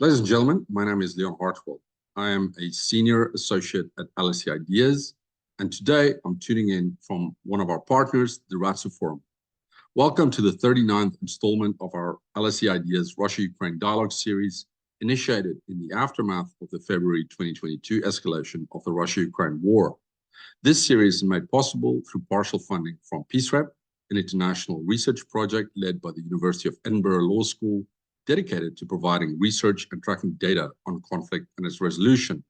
Ladies and gentlemen, my name is Leon Hartwell. I am a senior associate at LSE Ideas, and today I'm tuning in from one of our partners, the Ratsu Forum. Welcome to the 39th installment of our LSE Ideas Russia-Ukraine Dialogue series, initiated in the aftermath of the February 2022 escalation of the Russia-Ukraine war. This series is made possible through partial funding from PeaceRep, an international research project led by the University of Edinburgh Law School, dedicated to providing research and tracking data on conflict and its resolution.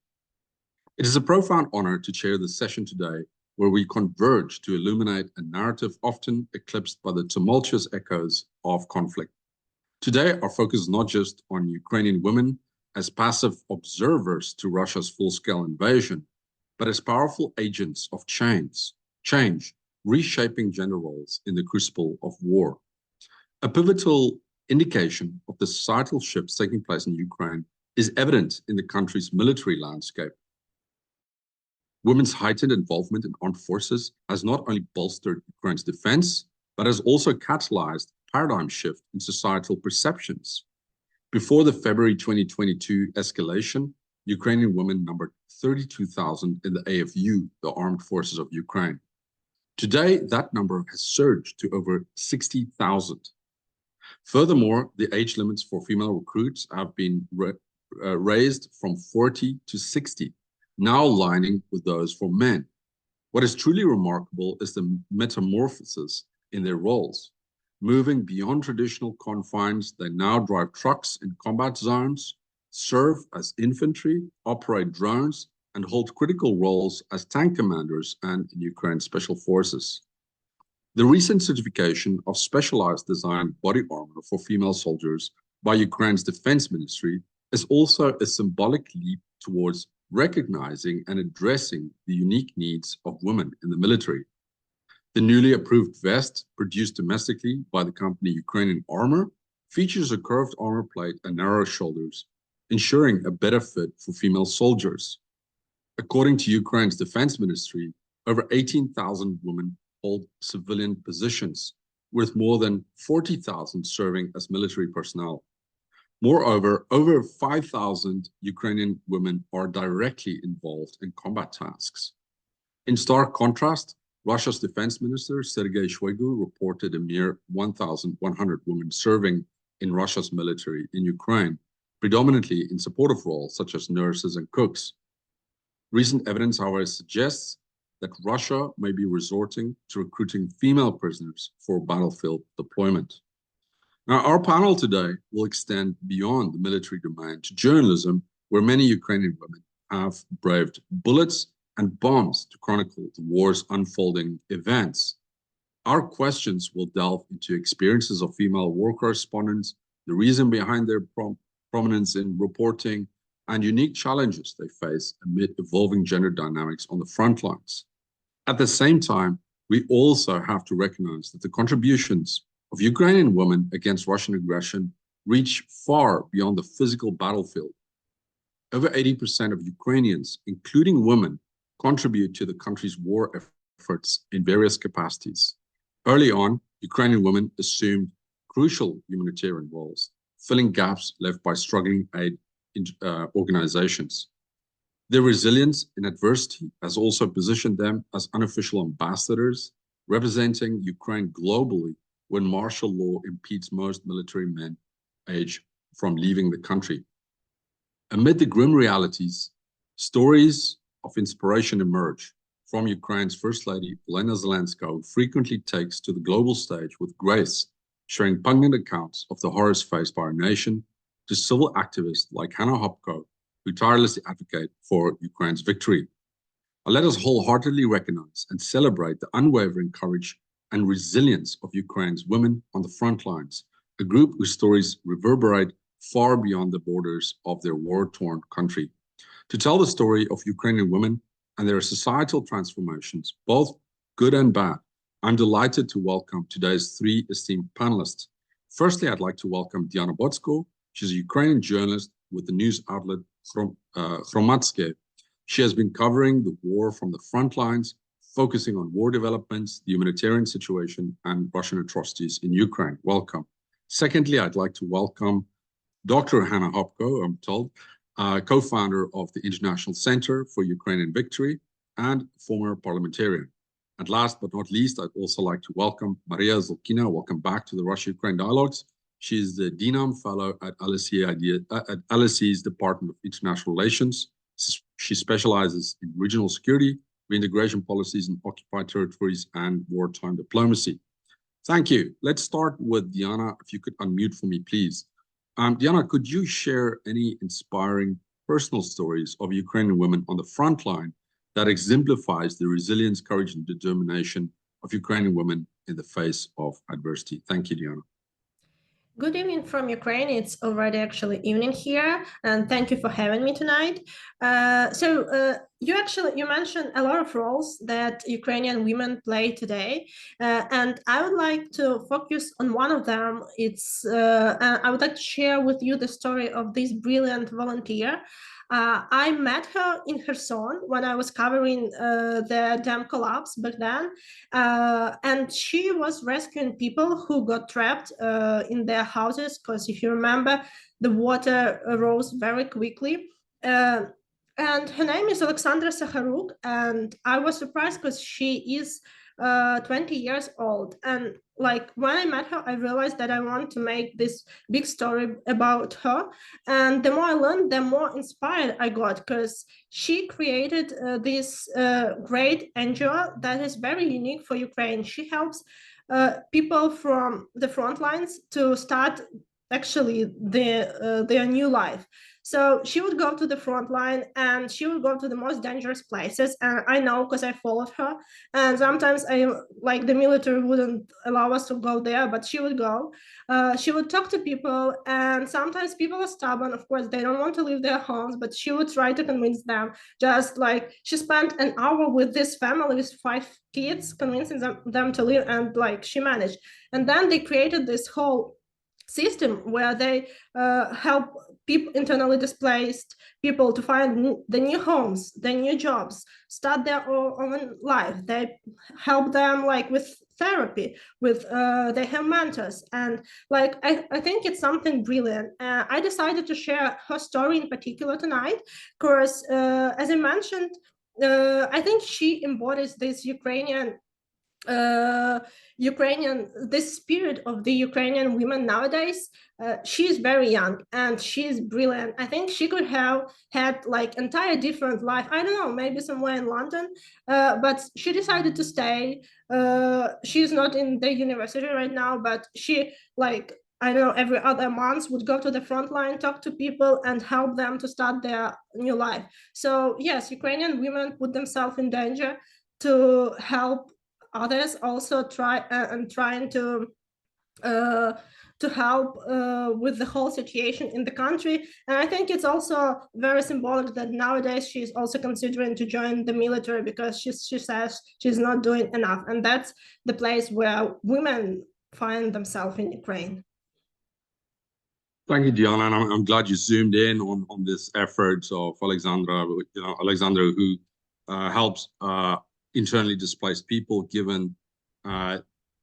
It is a profound honor to chair this session today, where we converge to illuminate a narrative often eclipsed by the tumultuous echoes of conflict. Today, our focus is not just on Ukrainian women as passive observers to Russia's full-scale invasion, but as powerful agents of change, reshaping gender roles in the crucible of war. A pivotal indication of the societal shifts taking place in Ukraine is evident in the country's military landscape. Women's heightened involvement in armed forces has not only bolstered Ukraine's defense, but has also catalyzed a paradigm shift in societal perceptions. Before the February 2022 escalation, Ukrainian women numbered 32,000 in the AFU, the Armed Forces of Ukraine. Today, that number has surged to over 60,000. Furthermore, the age limits for female recruits have been raised from 40 to 60, now aligning with those for men. What is truly remarkable is the metamorphosis in their roles. Moving beyond traditional confines, they now drive trucks in combat zones, serve as infantry, operate drones, and hold critical roles as tank commanders and in Ukraine's special forces. The recent certification of specialized designed body armor for female soldiers by Ukraine's defense ministry is also a symbolic leap towards recognizing and addressing the unique needs of women in the military. The newly approved vest, produced domestically by the company Ukrainian Armor, features a curved armor plate and narrow shoulders, ensuring a better fit for female soldiers. According to Ukraine's defense ministry, over 18,000 women hold civilian positions, with more than 40,000 serving as military personnel. Moreover, over 5,000 Ukrainian women are directly involved in combat tasks. In stark contrast, Russia's defense minister, Sergei Shoigu, reported a mere 1,100 women serving in Russia's military in Ukraine, predominantly in supportive roles such as nurses and cooks. Recent evidence, however, suggests that Russia may be resorting to recruiting female prisoners for battlefield deployment. Now, our panel today will extend beyond the military domain to journalism, where many Ukrainian women have braved bullets and bombs to chronicle the war's unfolding events. Our questions will delve into experiences of female war correspondents, the reason behind their prominence in reporting, and unique challenges they face amid evolving gender dynamics on the front lines. At the same time, we also have to recognize that the contributions of Ukrainian women against Russian aggression reach far beyond the physical battlefield. Over 80% of Ukrainians, including women, contribute to the country's war efforts in various capacities. Early on, Ukrainian women assumed crucial humanitarian roles, filling gaps left by struggling aid organizations. Their resilience in adversity has also positioned them as unofficial ambassadors, representing Ukraine globally when martial law impedes most military men age from leaving the country. Amid the grim realities, stories of inspiration emerge from Ukraine's First Lady, Olena Zelenska, who frequently takes to the global stage with grace, sharing poignant accounts of the horrors faced by our nation, to civil activists like Hanna Hopko, who tirelessly advocate for Ukraine's victory. Let us wholeheartedly recognize and celebrate the unwavering courage and resilience of Ukraine's women on the front lines, a group whose stories reverberate far beyond the borders of their war-torn country. To tell the story of Ukrainian women and their societal transformations, both good and bad, I'm delighted to welcome today's three esteemed panelists. Firstly, I'd like to welcome Diana Butsko. She's a Ukrainian journalist with the news outlet Hromadske. She has been covering the war from the front lines, focusing on war developments, the humanitarian situation, and Russian atrocities in Ukraine. Welcome. Secondly, I'd like to welcome Dr. Hanna Hopko, I'm told, co-founder of the International Center for Ukrainian Victory and former parliamentarian. And last but not least, I'd also like to welcome Mariia Zolkina. Welcome back to the Russia-Ukraine Dialogues. She's the Dinam Fellow at LSE's Department of International Relations. She specializes in regional security, reintegration policies in occupied territories, and wartime diplomacy. Thank you. Let's start with Diana. If you could unmute for me, please. Diana, could you share any inspiring personal stories of Ukrainian women on the front line that exemplifies the resilience, courage, and determination of Ukrainian women in the face of adversity? Thank you, Diana. Good evening from Ukraine. It's already actually evening here, and thank you for having me tonight. You mentioned a lot of roles that Ukrainian women play today, and I would like to focus on one of them. I would like to share with you the story of this brilliant volunteer. I met her in Kherson when I was covering the dam collapse back then, and she was rescuing people who got trapped in their houses, because if you remember, the water rose very quickly. And her name is Alexandra Sakharuk, and I was surprised because she is 20 years old. And like when I met her, I realized that I want to make this big story about her. And the more I learned, the more inspired I got, because she created this great NGO that is very unique for Ukraine. She helps people from the front lines to start actually their new life. So she would go to the front line and she would go to the most dangerous places. And I know because I followed her. And sometimes the military wouldn't allow us to go there, but she would go. She would talk to people, and sometimes people are stubborn. Of course, they don't want to leave their homes, but she would try to convince them. Just like she spent an hour with this family with 5 kids, convincing them to leave, and like she managed. And then they created this whole system where they help people, internally displaced people, to find the new homes, the new jobs, start their own life. They help them like with therapy, with they have mentors, and like I think it's something brilliant. I decided to share her story in particular tonight because as I mentioned, I think she embodies this this spirit of the Ukrainian women nowadays. She's very young and she's brilliant. I think she could have had like entire different life. I don't know, maybe somewhere in London, but she decided to stay. She's not in the university right now, but she I don't know, every other month would go to the front line, talk to people and help them to start their new life. So yes, Ukrainian women put themselves in danger to help others also trying to help with the whole situation in the country. And I think it's also very symbolic that nowadays she's also considering to join the military because she says she's not doing enough. And that's the place where women find themselves in Ukraine. Thank you, Diana. And I'm glad you zoomed in on this effort of Alexandra, Alexandra, who helps internally displaced people, given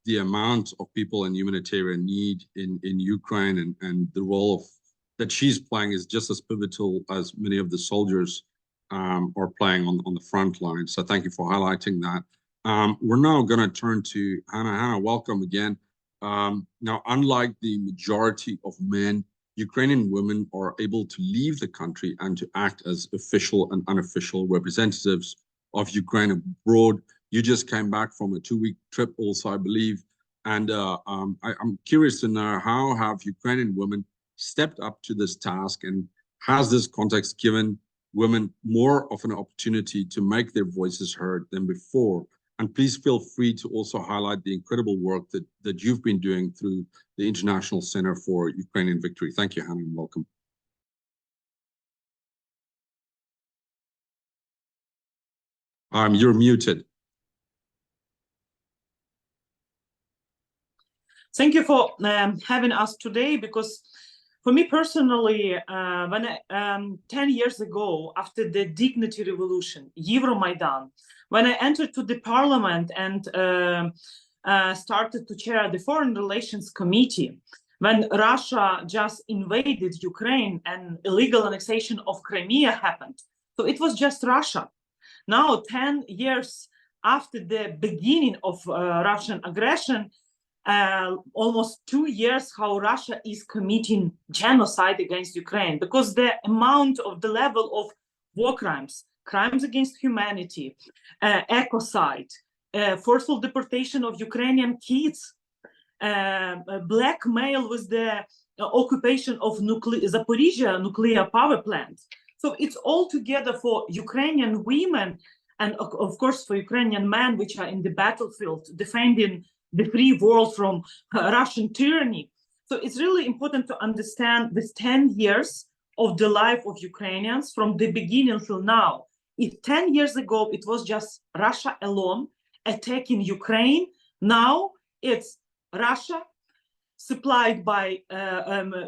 the amount of people in humanitarian need in Ukraine, and the role that she's playing is just as pivotal as many of the soldiers are playing on the front line. So thank you for highlighting that. We're now going to turn to Hanna. Hanna, welcome again. Now, unlike the majority of men, Ukrainian women are able to leave the country and to act as official and unofficial representatives of Ukraine abroad. You just came back from a 2-week trip also, I believe. And I'm curious to know, how have Ukrainian women stepped up to this task, and has this context given women more of an opportunity to make their voices heard than before? And please feel free to also highlight the incredible work that you've been doing through the International Center for Ukrainian Victory. Thank you, Hanna, and welcome. You're muted. Thank you for having us today, because for me personally, when 10 years ago, after the Dignity Revolution, Euromaidan, when I entered to the parliament and started to chair the Foreign Relations Committee, when Russia just invaded Ukraine and illegal annexation of Crimea happened. So it was just Russia. Now, 10 years after the beginning of Russian aggression, almost 2 years how Russia is committing genocide against Ukraine, because the amount of the level of war crimes, crimes against humanity, ecocide, forceful deportation of Ukrainian kids, blackmail with the occupation of Zaporizhia nuclear power plant. So it's all together for Ukrainian women and of course for Ukrainian men which are in the battlefield defending the free world from Russian tyranny. So it's really important to understand this 10 years of the life of Ukrainians from the beginning till now. If 10 years ago it was just Russia alone attacking Ukraine, now it's Russia supplied by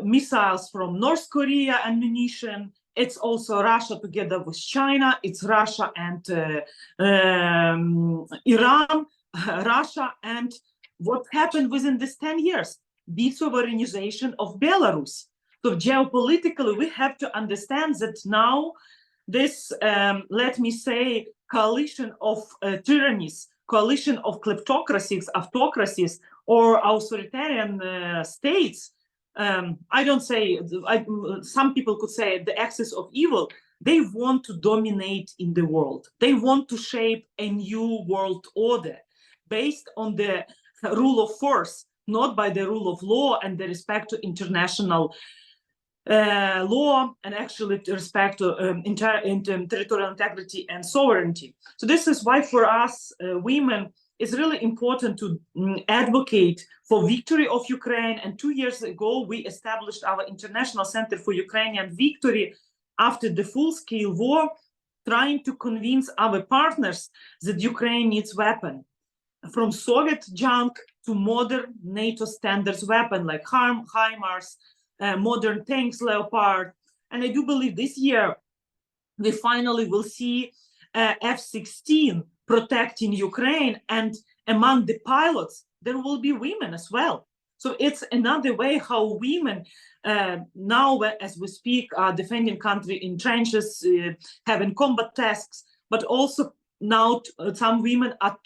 missiles from North Korea, ammunition. It's also Russia together with China. It's Russia and Iran, Russia, and what happened within this 10 years? De-sovereignization of Belarus. So geopolitically, we have to understand that now this, let me say, coalition of tyrannies, coalition of kleptocracies, autocracies, or authoritarian states, I don't say, some people could say the axis of evil, they want to dominate in the world. They want to shape a new world order based on the rule of force, not by the rule of law and the respect to international law and actually respect to territorial integrity and sovereignty. So this is why for us women, it's really important to advocate for victory of Ukraine. And 2 years ago, we established our International Center for Ukrainian Victory after the full-scale war, trying to convince our partners that Ukraine needs weapons. From Soviet junk to modern NATO standards weapon like HIMARS, modern tanks, Leopard. And I do believe this year we finally will see F-16 protecting Ukraine, and among the pilots there will be women as well. So it's another way how women now, as we speak, are defending country in trenches, having combat tasks, but also now some women are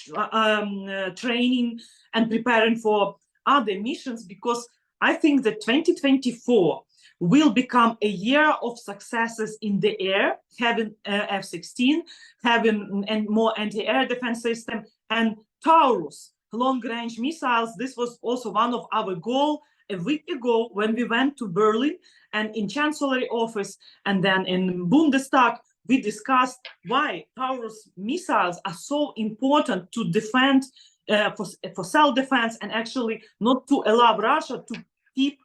training and preparing for other missions, because I think that 2024 will become a year of successes in the air, having F-16, having more anti-air defense system, and Taurus, long-range missiles. This was also one of our goals a week ago when we went to Berlin and in Chancellery office and then in Bundestag. We discussed why Taurus missiles are so important to defend for self-defense and actually not to allow Russia to keep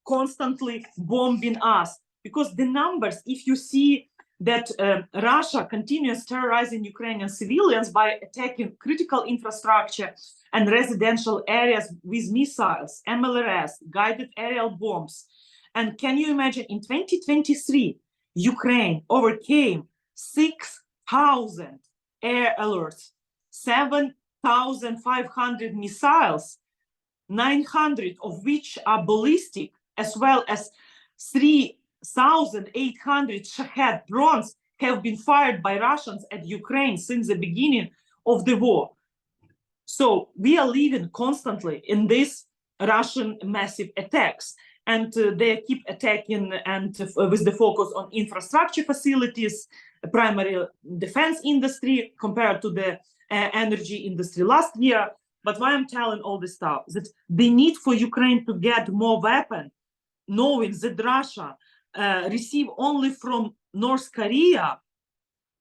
constantly bombing us. Because the numbers, if you see that Russia continues terrorizing Ukrainian civilians by attacking critical infrastructure and residential areas with missiles, MLRS, guided aerial bombs. And can you imagine in 2023, Ukraine overcame 6,000 air alerts, 7,500 missiles, 900 of which are ballistic, as well as 3,800 Shahed drones have been fired by Russians at Ukraine since the beginning of the war. So we are living constantly in these Russian massive attacks. And they keep attacking and with the focus on infrastructure facilities, primary defense industry compared to the energy industry last year. But why I'm telling all this stuff, that the need for Ukraine to get more weapons, knowing that Russia receive only from North Korea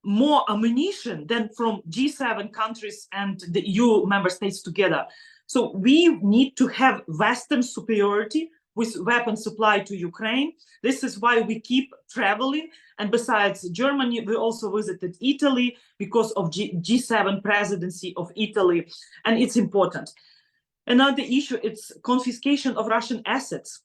more ammunition than from G7 countries and the EU member states together. So we need to have Western superiority with weapon supply to Ukraine. This is why we keep traveling. And besides Germany, we also visited Italy because of G7 presidency of Italy. And it's important. Another issue, it's confiscation of Russian assets.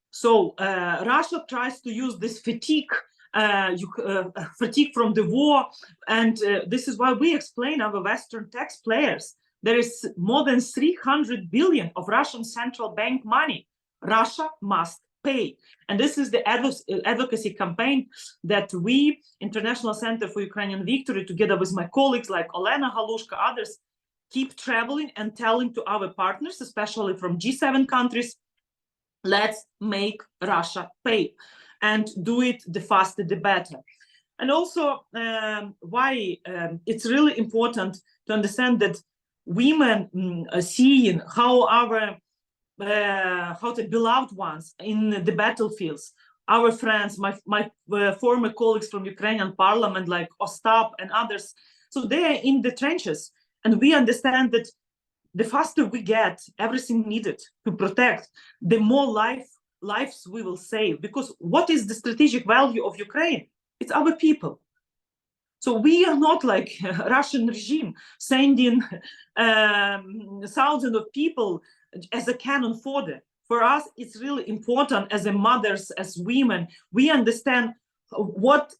So Russia tries to use this fatigue from the war. And this is why we explain our Western taxpayers. There is more than 300 billion of Russian central bank money, Russia must pay. And this is the advocacy campaign that we, International Center for Ukrainian Victory, together with my colleagues like Olena Halushka, others, keep traveling and telling to our partners, especially from G7 countries, let's make Russia pay and do it the faster, the better. And also why it's really important to understand that women are seeing how our how the beloved ones in the battlefields, our friends, my former colleagues from Ukrainian parliament like Ostap and others, so they are in the trenches, and we understand that the faster we get everything needed to protect, the more lives we will save. Because what is the strategic value of Ukraine? It's our people. So we are not like Russian regime sending thousands of people as a cannon fodder. For us, it's really important as a mothers, as women, we understand what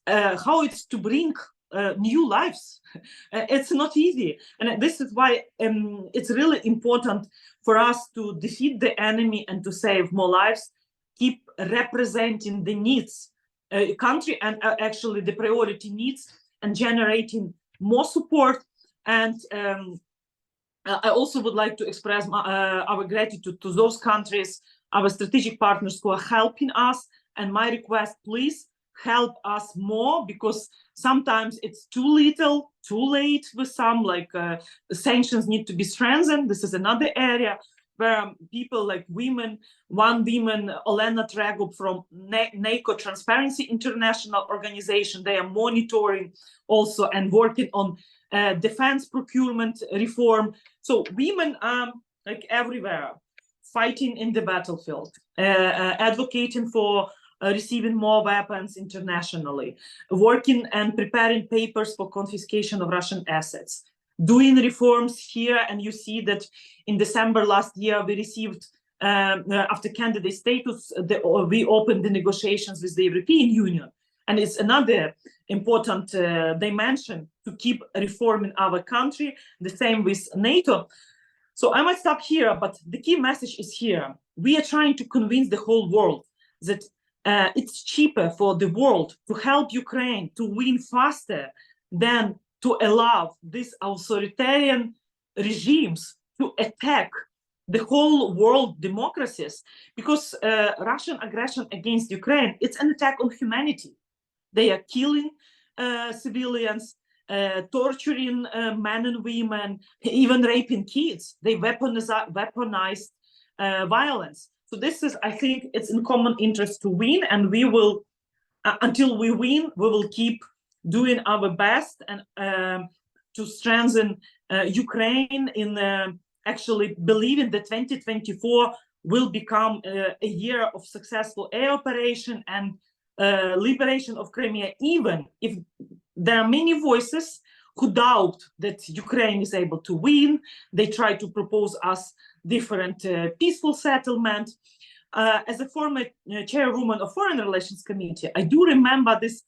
how it's to bring new lives. It's not easy, and this is why it's really important for us to defeat the enemy and to save more lives, keep representing the needs country and actually the priority needs, and generating more support. And I also would like to express our gratitude to those countries, our strategic partners who are helping us. And my request, please help us more, because sometimes it's too little, too late with some, like the sanctions need to be strengthened. This is another area where people like women, one woman, Olena Tregup from NACO, Transparency International Organization, they are monitoring also and working on defense procurement reform. So women are like everywhere, fighting in the battlefield, advocating for receiving more weapons internationally, working and preparing papers for confiscation of Russian assets, doing reforms here. And you see that in December last year, we received, after candidate status, we opened the negotiations with the European Union. And it's another important dimension to keep reforming our country, the same with NATO. So I might stop here, but the key message is here. We are trying to convince the whole world that it's cheaper for the world to help Ukraine to win faster than to allow these authoritarian regimes to attack the whole world democracies. Because Russian aggression against Ukraine, it's an attack on humanity. They are killing civilians, torturing men and women, even raping kids. They weaponized violence. So this is, I think, it's in common interest to win, and we will, until we win, we will keep doing our best and to strengthen Ukraine in actually believing that 2024 will become a year of successful air operation and liberation of Crimea, even if there are many voices who doubt that Ukraine is able to win. They try to propose us different peaceful settlement. As a former chairwoman of Foreign Relations Committee, I do remember this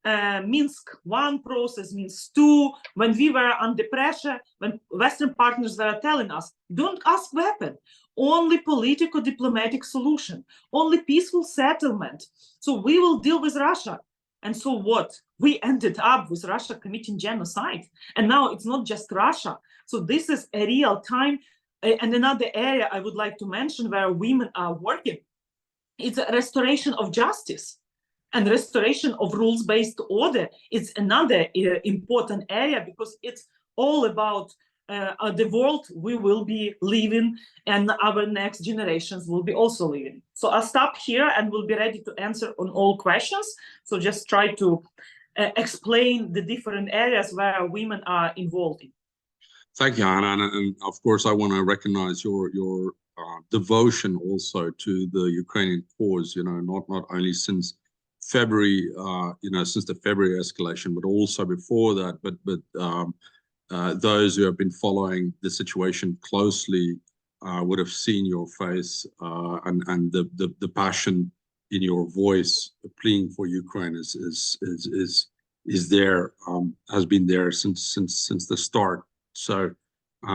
Minsk 1 process, Minsk 2, when we were under pressure, when Western partners were telling us, don't ask weapon, only political diplomatic solution, only peaceful settlement. So we will deal with Russia. And so what? We ended up with Russia committing genocide. And now it's not just Russia. So this is a real time. And another area I would like to mention where women are working, it's a restoration of justice and restoration of rules-based order. It's another important area, because it's all about the world we will be living and our next generations will be also living. So I'll stop here and we'll be ready to answer on all questions. So just try to explain the different areas where women are involved in. Thank you, Hanna, and of course I want to recognize your devotion also to the Ukrainian cause. You know, not only since February, since the February escalation, but also before that. But those who have been following the situation closely would have seen your face and the passion in your voice, pleading for Ukraine is there, has been there since the start. So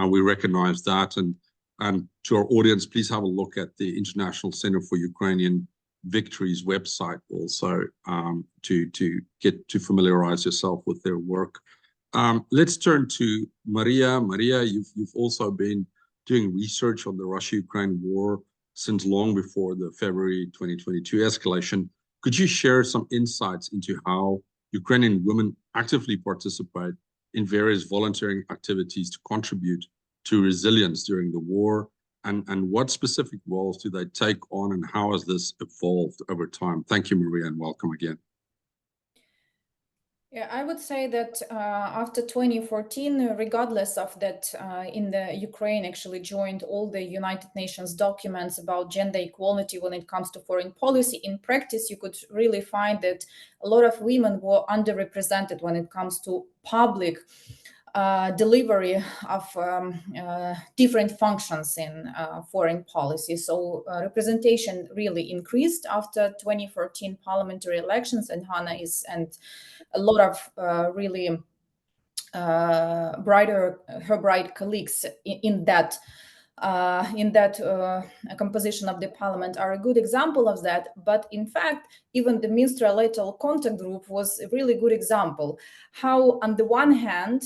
we recognize that, and And to our audience, please have a look at the International Center for Ukrainian Victories website also to get to familiarize yourself with their work. Let's turn to Mariia. Mariia, you've also been doing research on the Russia-Ukraine war since long before the February 2022 escalation. Could you share some insights into how Ukrainian women actively participate in various volunteering activities to contribute to resilience during the war? And what specific roles do they take on, and how has this evolved over time? Thank you, Mariia, and welcome again. Yeah, I would say that after 2014, regardless of that, in the Ukraine actually joined all the United Nations documents about gender equality when it comes to foreign policy. In practice, you could really find that a lot of women were underrepresented when it comes to public delivery of different functions in foreign policy. So representation really increased after 2014 parliamentary elections, and Hanna and a lot of really bright colleagues in that composition of the parliament are a good example of that. But in fact, even the Ministerial Contact Group was a really good example how, on the one hand,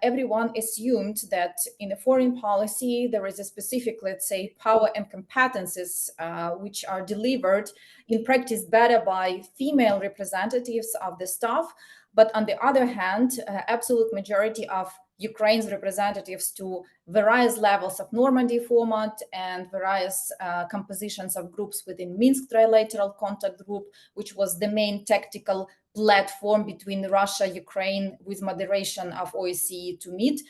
everyone assumed that in a foreign policy there is a specific, let's say, power and competences which are delivered in practice better by female representatives of the staff. But on the other hand, absolute majority of Ukraine's representatives to various levels of Normandy format and various compositions of groups within Minsk Trilateral Contact Group, which was the main tactical platform between Russia, Ukraine, with moderation of OSCE to meet,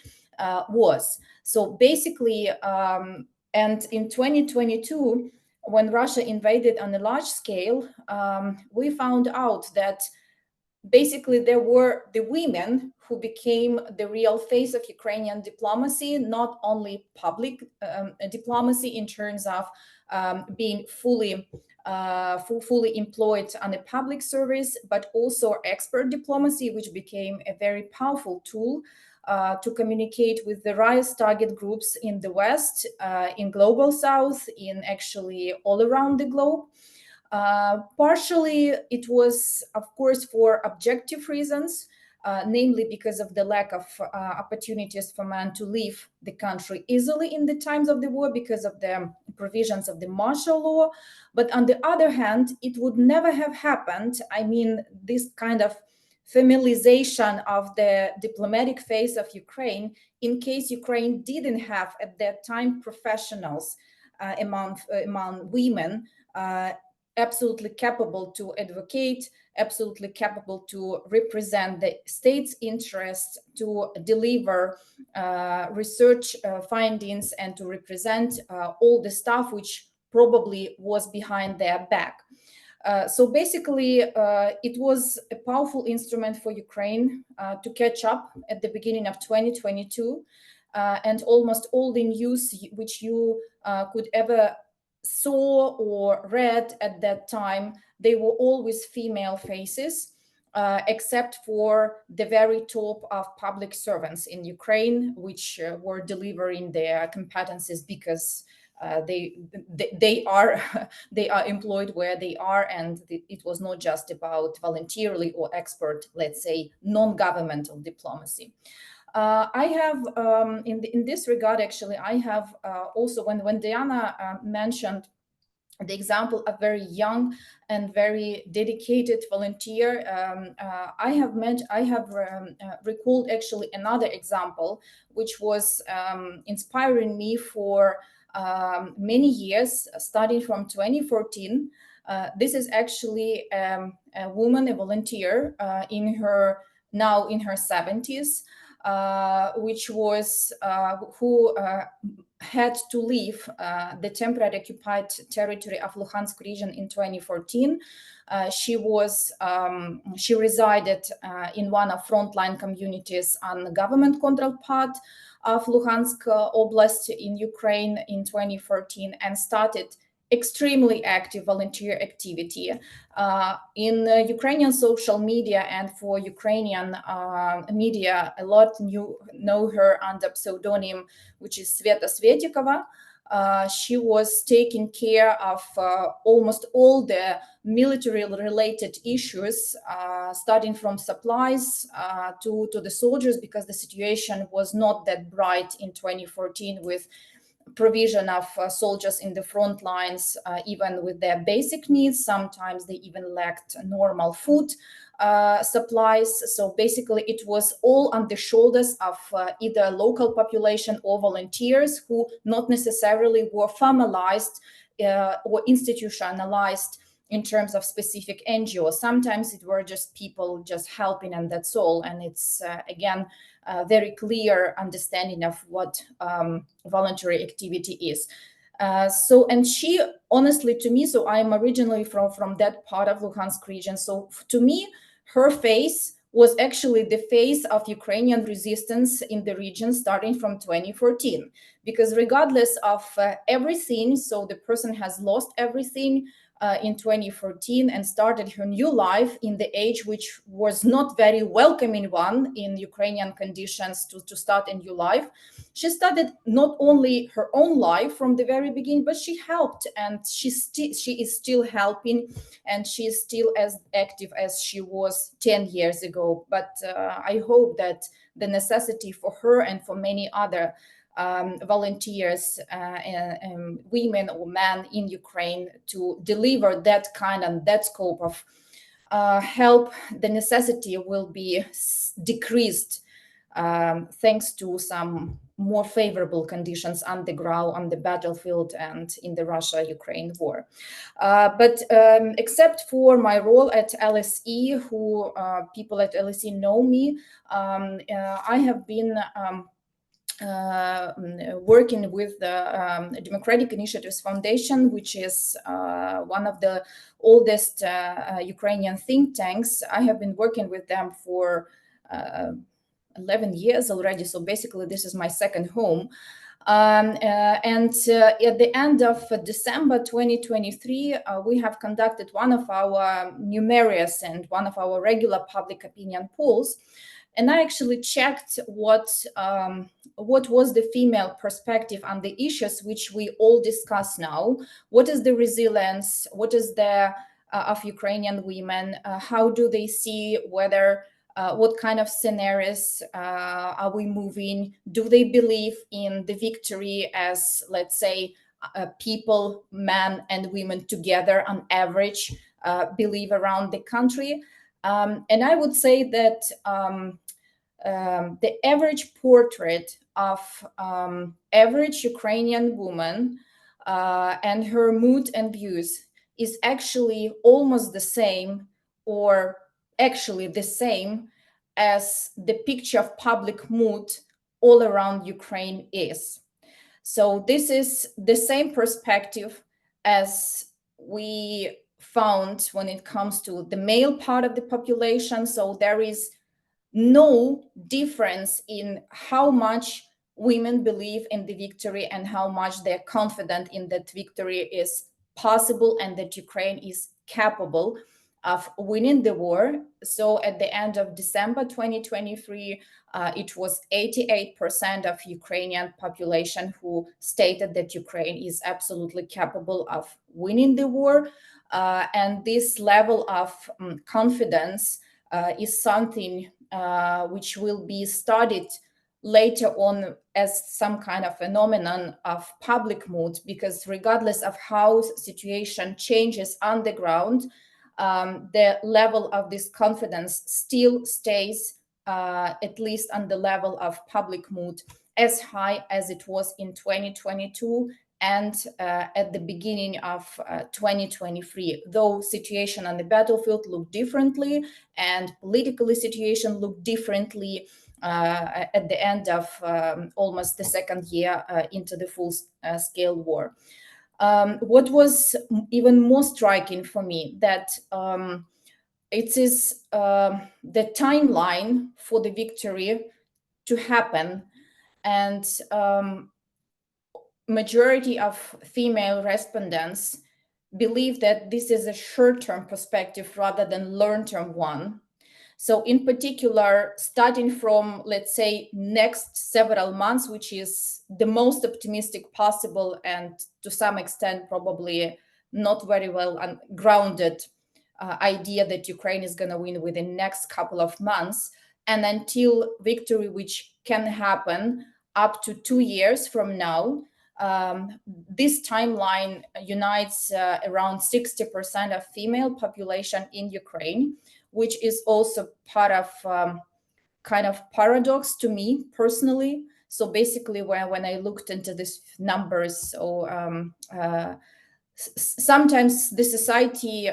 was. So basically, and in 2022, when Russia invaded on a large scale, we found out that basically there were the women who became the real face of Ukrainian diplomacy, not only public diplomacy in terms of being fully employed on a public service, but also expert diplomacy, which became a very powerful tool to communicate with the various target groups in the West, in Global South, in actually all around the globe. Partially, it was, of course, for objective reasons, namely because of the lack of opportunities for men to leave the country easily in the times of the war because of the provisions of the martial law. But on the other hand, it would never have happened. I mean, this kind of feminization of the diplomatic face of Ukraine in case Ukraine didn't have at that time professionals among women absolutely capable to advocate, absolutely capable to represent the state's interests, to deliver research findings, and to represent all the stuff which probably was behind their back. So basically, it was a powerful instrument for Ukraine to catch up at the beginning of 2022. And almost all the news which you could ever saw or read at that time, they were always female faces, except for the very top of public servants in Ukraine, which were delivering their competencies because they are employed where they are, and it was not just about voluntarily or expert, let's say, non-governmental diplomacy. I have, in this regard, actually, I have also, when Diana mentioned the example of very young and very dedicated volunteer, I have recalled actually another example, which was inspiring me for many years, starting from 2014. This is actually a woman, a volunteer now in her 70s. Which was who had to leave the temporary occupied territory of Luhansk region in 2014. She resided in one of frontline communities on the government-controlled part of Luhansk Oblast in Ukraine in 2014, and started extremely active volunteer activity in Ukrainian social media, and for Ukrainian media, a lot know her under pseudonym, which is Sveta Svetikova. She was taking care of almost all the military-related issues, starting from supplies to the soldiers, because the situation was not that bright in 2014 with provision of soldiers in the front lines, even with their basic needs. Sometimes they even lacked normal food supplies. So basically it was all on the shoulders of either local population or volunteers who not necessarily were formalized or institutionalized in terms of specific NGOs. Sometimes it were just people just helping, and that's all. And it's again very clear understanding of what voluntary activity is. And she, honestly, to me, so I'm originally from that part of Luhansk region. So to me, her face was actually the face of Ukrainian resistance in the region starting from 2014. Because regardless of everything, so the person has lost everything in 2014 and started her new life in the age which was not very welcoming one in Ukrainian conditions to start a new life. She started not only her own life from the very beginning, but she helped, and she is still helping, and she is still as active as she was 10 years ago. But I hope that the necessity for her and for many other volunteers, women or men in Ukraine, to deliver that kind and that scope of help, the necessity will be decreased thanks to some more favorable conditions on the ground, on the battlefield, and in the Russia-Ukraine war. But except for my role at LSE, who people at LSE know me, I have been working with the Democratic Initiatives Foundation, which is one of the oldest Ukrainian think tanks. I have been working with them for 11 years already. So basically, this is my second home. And at the end of December 2023, we have conducted one of our numerous and one of our regular public opinion polls. And I actually checked what was the female perspective on the issues which we all discuss now. What is the resilience? What is the of Ukrainian women? How do they see whether what kind of scenarios are we moving? Do they believe in the victory as, let's say, people, men and women together on average believe around the country? And I would say that the average portrait of average Ukrainian woman and her mood and views is actually almost the same, or actually the same as the picture of public mood all around Ukraine is. So this is the same perspective as we found when it comes to the male part of the population. So there is no difference in how much women believe in the victory and how much they're confident in that victory is possible and that Ukraine is capable of winning the war. So at the end of December 2023, it was 88% of Ukrainian population who stated that Ukraine is absolutely capable of winning the war. And this level of confidence is something which will be studied later on as some kind of phenomenon of public mood, because regardless of how situation changes on the ground, the level of this confidence still stays, at least on the level of public mood, as high as it was in 2022 and at the beginning of 2023, though situation on the battlefield looked differently and politically situation looked differently at the end of almost the second year into the full-scale war. What was even more striking for me, that it is the timeline for the victory to happen, and majority of female respondents believe that this is a short-term perspective rather than long-term one. So in particular, starting from, let's say, next several months, which is the most optimistic possible and to some extent probably not very well grounded idea that Ukraine is going to win within the next couple of months, and until victory, which can happen up to 2 years from now. This timeline unites around 60% of female population in Ukraine, which is also part of kind of paradox to me personally. So basically, when I looked into these numbers, sometimes the society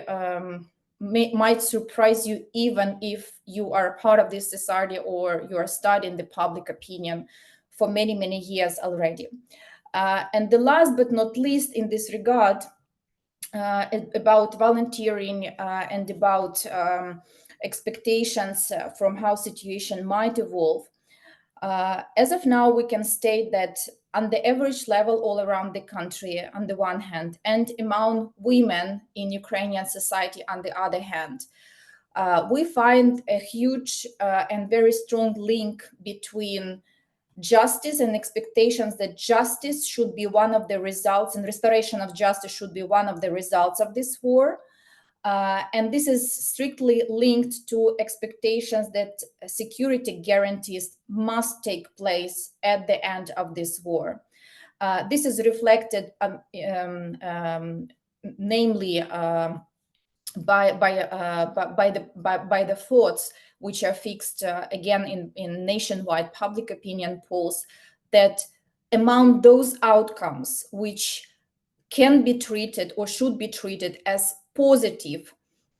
might surprise you, even if you are part of this society or you are studying the public opinion for many, many years already. And the last but not least in this regard, about volunteering and about expectations from how situation might evolve. As of now, we can state that on the average level all around the country, on the one hand, and among women in Ukrainian society on the other hand, we find a huge and very strong link between justice and expectations that justice should be one of the results, and restoration of justice should be one of the results of this war. And this is strictly linked to expectations that security guarantees must take place at the end of this war. This is reflected namely by the thoughts which are fixed again in nationwide public opinion polls, that among those outcomes which can be treated or should be treated as positive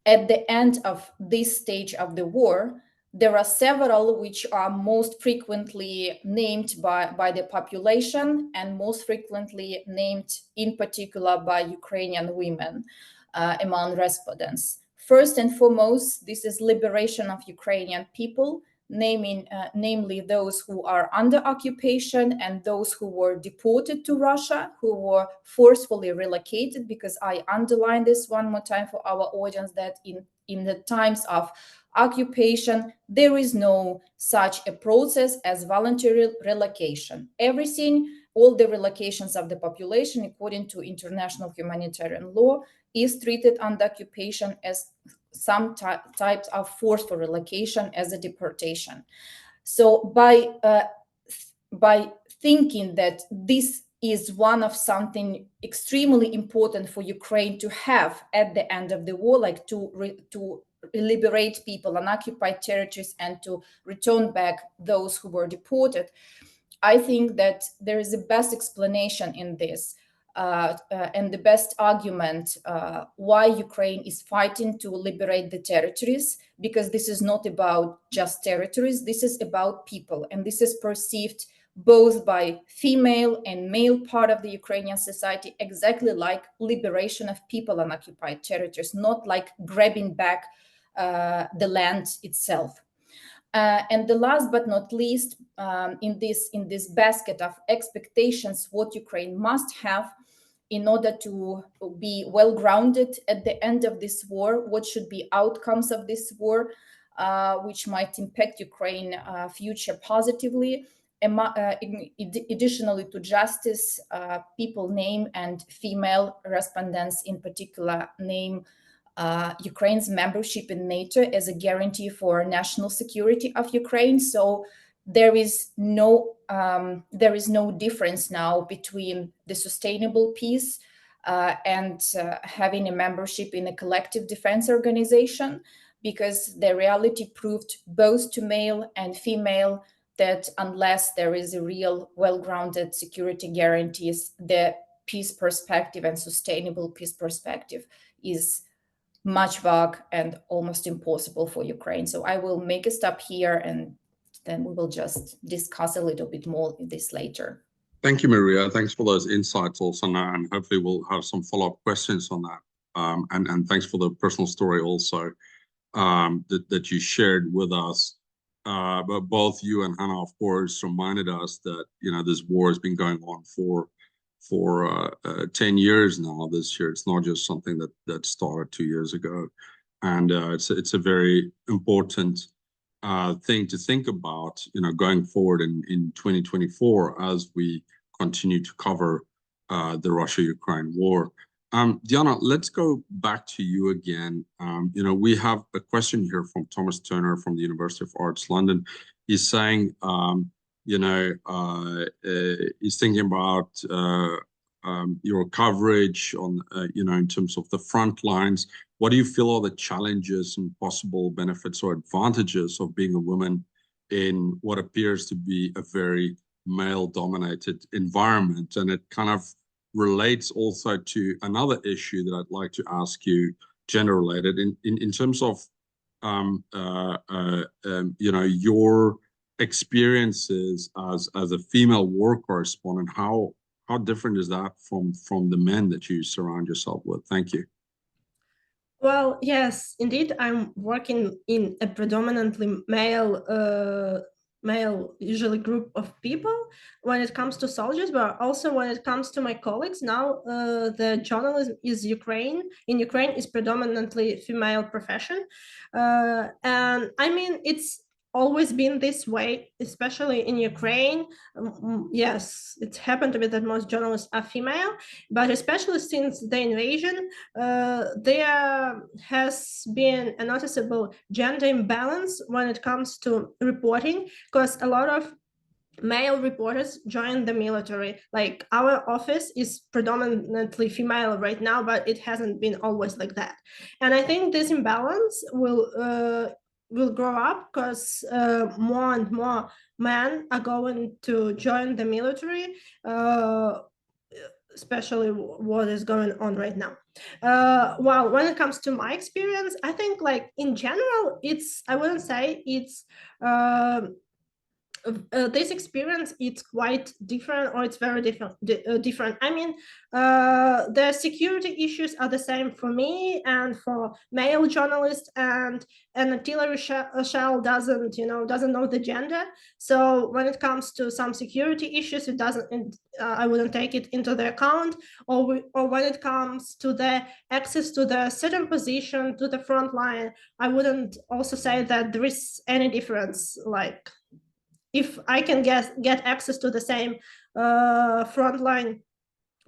at the end of this stage of the war, there are several which are most frequently named by the population and most frequently named in particular by Ukrainian women among respondents. First and foremost, this is liberation of Ukrainian people, namely those who are under occupation and those who were deported to Russia, who were forcefully relocated, because I underline this one more time for our audience, that in the times of occupation, there is no such a process as voluntary relocation. Everything, all the relocations of the population, according to international humanitarian law, is treated under occupation as some types of forceful relocation, as a deportation. So by thinking that this is one of something extremely important for Ukraine to have at the end of the war, like to liberate people on occupied territories and to return back those who were deported, I think that there is the best explanation in this. And the best argument why Ukraine is fighting to liberate the territories, because this is not about just territories, this is about people, and this is perceived both by female and male part of the Ukrainian society exactly like liberation of people on occupied territories, not like grabbing back the land itself. And the last but not least, in this basket of expectations, what Ukraine must have in order to be well-grounded at the end of this war, what should be outcomes of this war, which might impact Ukraine future positively. Additionally to justice, people name, and female respondents in particular name Ukraine's membership in NATO as a guarantee for national security of Ukraine. So there is no difference now between the sustainable peace and having a membership in a collective defense organization, because the reality proved both to male and female that unless there is a real well-grounded security guarantees, the peace perspective and sustainable peace perspective is much vague and almost impossible for Ukraine. So I will make a stop here, and then we will just discuss a little bit more of this later. Thank you, Mariia. Thanks for those insights also, and hopefully we'll have some follow-up questions on that. And thanks for the personal story also that you shared with us. But both you and Hanna, of course, reminded us that this war has been going on 10 years now. This year, it's not just something that started 2 years ago, and it's a very important thing to think about, going forward in 2024 as we continue to cover the Russia-Ukraine war. Diana, let's go back to you again. We have a question here from Thomas Turner from the University of Arts London. He's saying, he's thinking about your coverage on, in terms of the front lines. What do you feel are the challenges and possible benefits or advantages of being a woman in what appears to be a very male-dominated environment? And it kind of relates also to another issue that I'd like to ask you, gender-related, in terms of your experiences as a female war correspondent. How different is that from the men that you surround yourself with? Thank you. Well, yes, indeed, I'm working in a predominantly male usually group of people when it comes to soldiers, but also when it comes to my colleagues. Now the journalism in Ukraine is predominantly female profession, and I mean, it's always been this way, especially in Ukraine. Yes, it's happened to be that most journalists are female, but especially since the invasion, there has been a noticeable gender imbalance when it comes to reporting, because a lot of male reporters joined the military. Like, our office is predominantly female right now, but it hasn't been always like that. And I think this imbalance will grow up, because more and more men are going to join the military, especially what is going on right now. Well, when it comes to my experience, I think, like, in general, I wouldn't say it's this experience, it's quite different, or it's very different. I mean, the security issues are the same for me and for male journalists, and an artillery shell doesn't know the gender. So when it comes to some security issues, it doesn't. I wouldn't take it into the account. Or when it comes to the access to the certain position, to the front line, I wouldn't also say that there is any difference. Like, if I can get access to the same frontline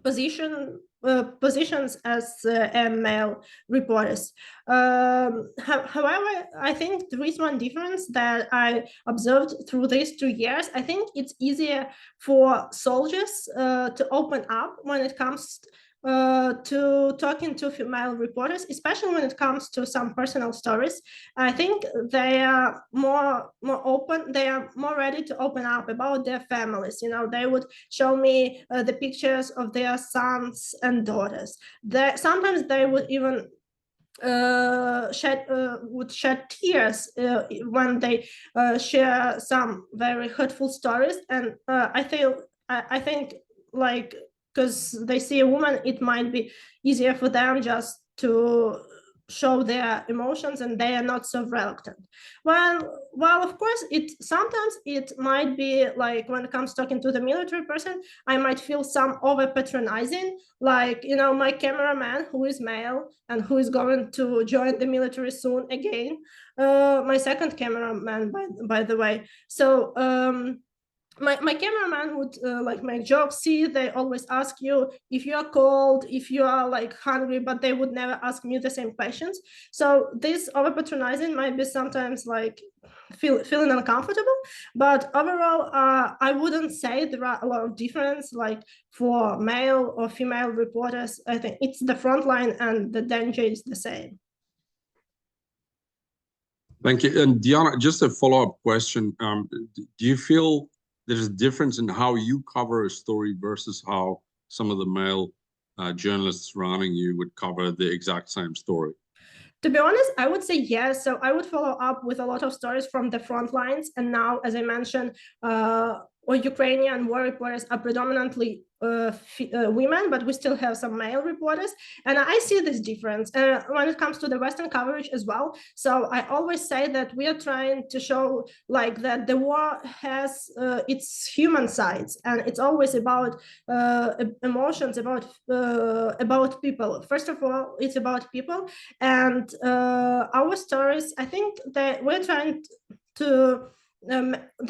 positions as male reporters. However, I think there is one difference that I observed through these 2 years. I think it's easier for soldiers to open up when it comes to talking to female reporters, especially when it comes to some personal stories. I think they are more open. They are more ready to open up about their families. They would show me the pictures of their sons and daughters. Sometimes they would even shed tears when they share some very hurtful stories. And I think, like, because they see a woman, it might be easier for them just to show their emotions, and they are not so reluctant. Well, of course, sometimes it might be like, when it comes talking to the military person, I might feel some over patronizing, like, my cameraman, who is male and who is going to join the military soon again, my second cameraman, by the way. So my cameraman would like make jokes. See, they always ask you if you are cold, if you are like hungry, but they would never ask me the same questions. So this over patronizing might be sometimes like feeling uncomfortable, but overall, I wouldn't say there are a lot of difference like for male or female reporters. I think it's the front line, and the danger is the same. Thank you. And Diana, just a follow-up question. Do you feel there's a difference in how you cover a story versus how some of the male journalists surrounding you would cover the exact same story? To be honest, I would say yes. So I would follow up with a lot of stories from the front lines. And now, as I mentioned, or Ukrainian war reporters are predominantly women, but we still have some male reporters. And I see this difference when it comes to the Western coverage as well. So I always say that we are trying to show like that the war has its human sides, and it's always about emotions, about people. First of all, it's about people, and our stories, I think that we're trying to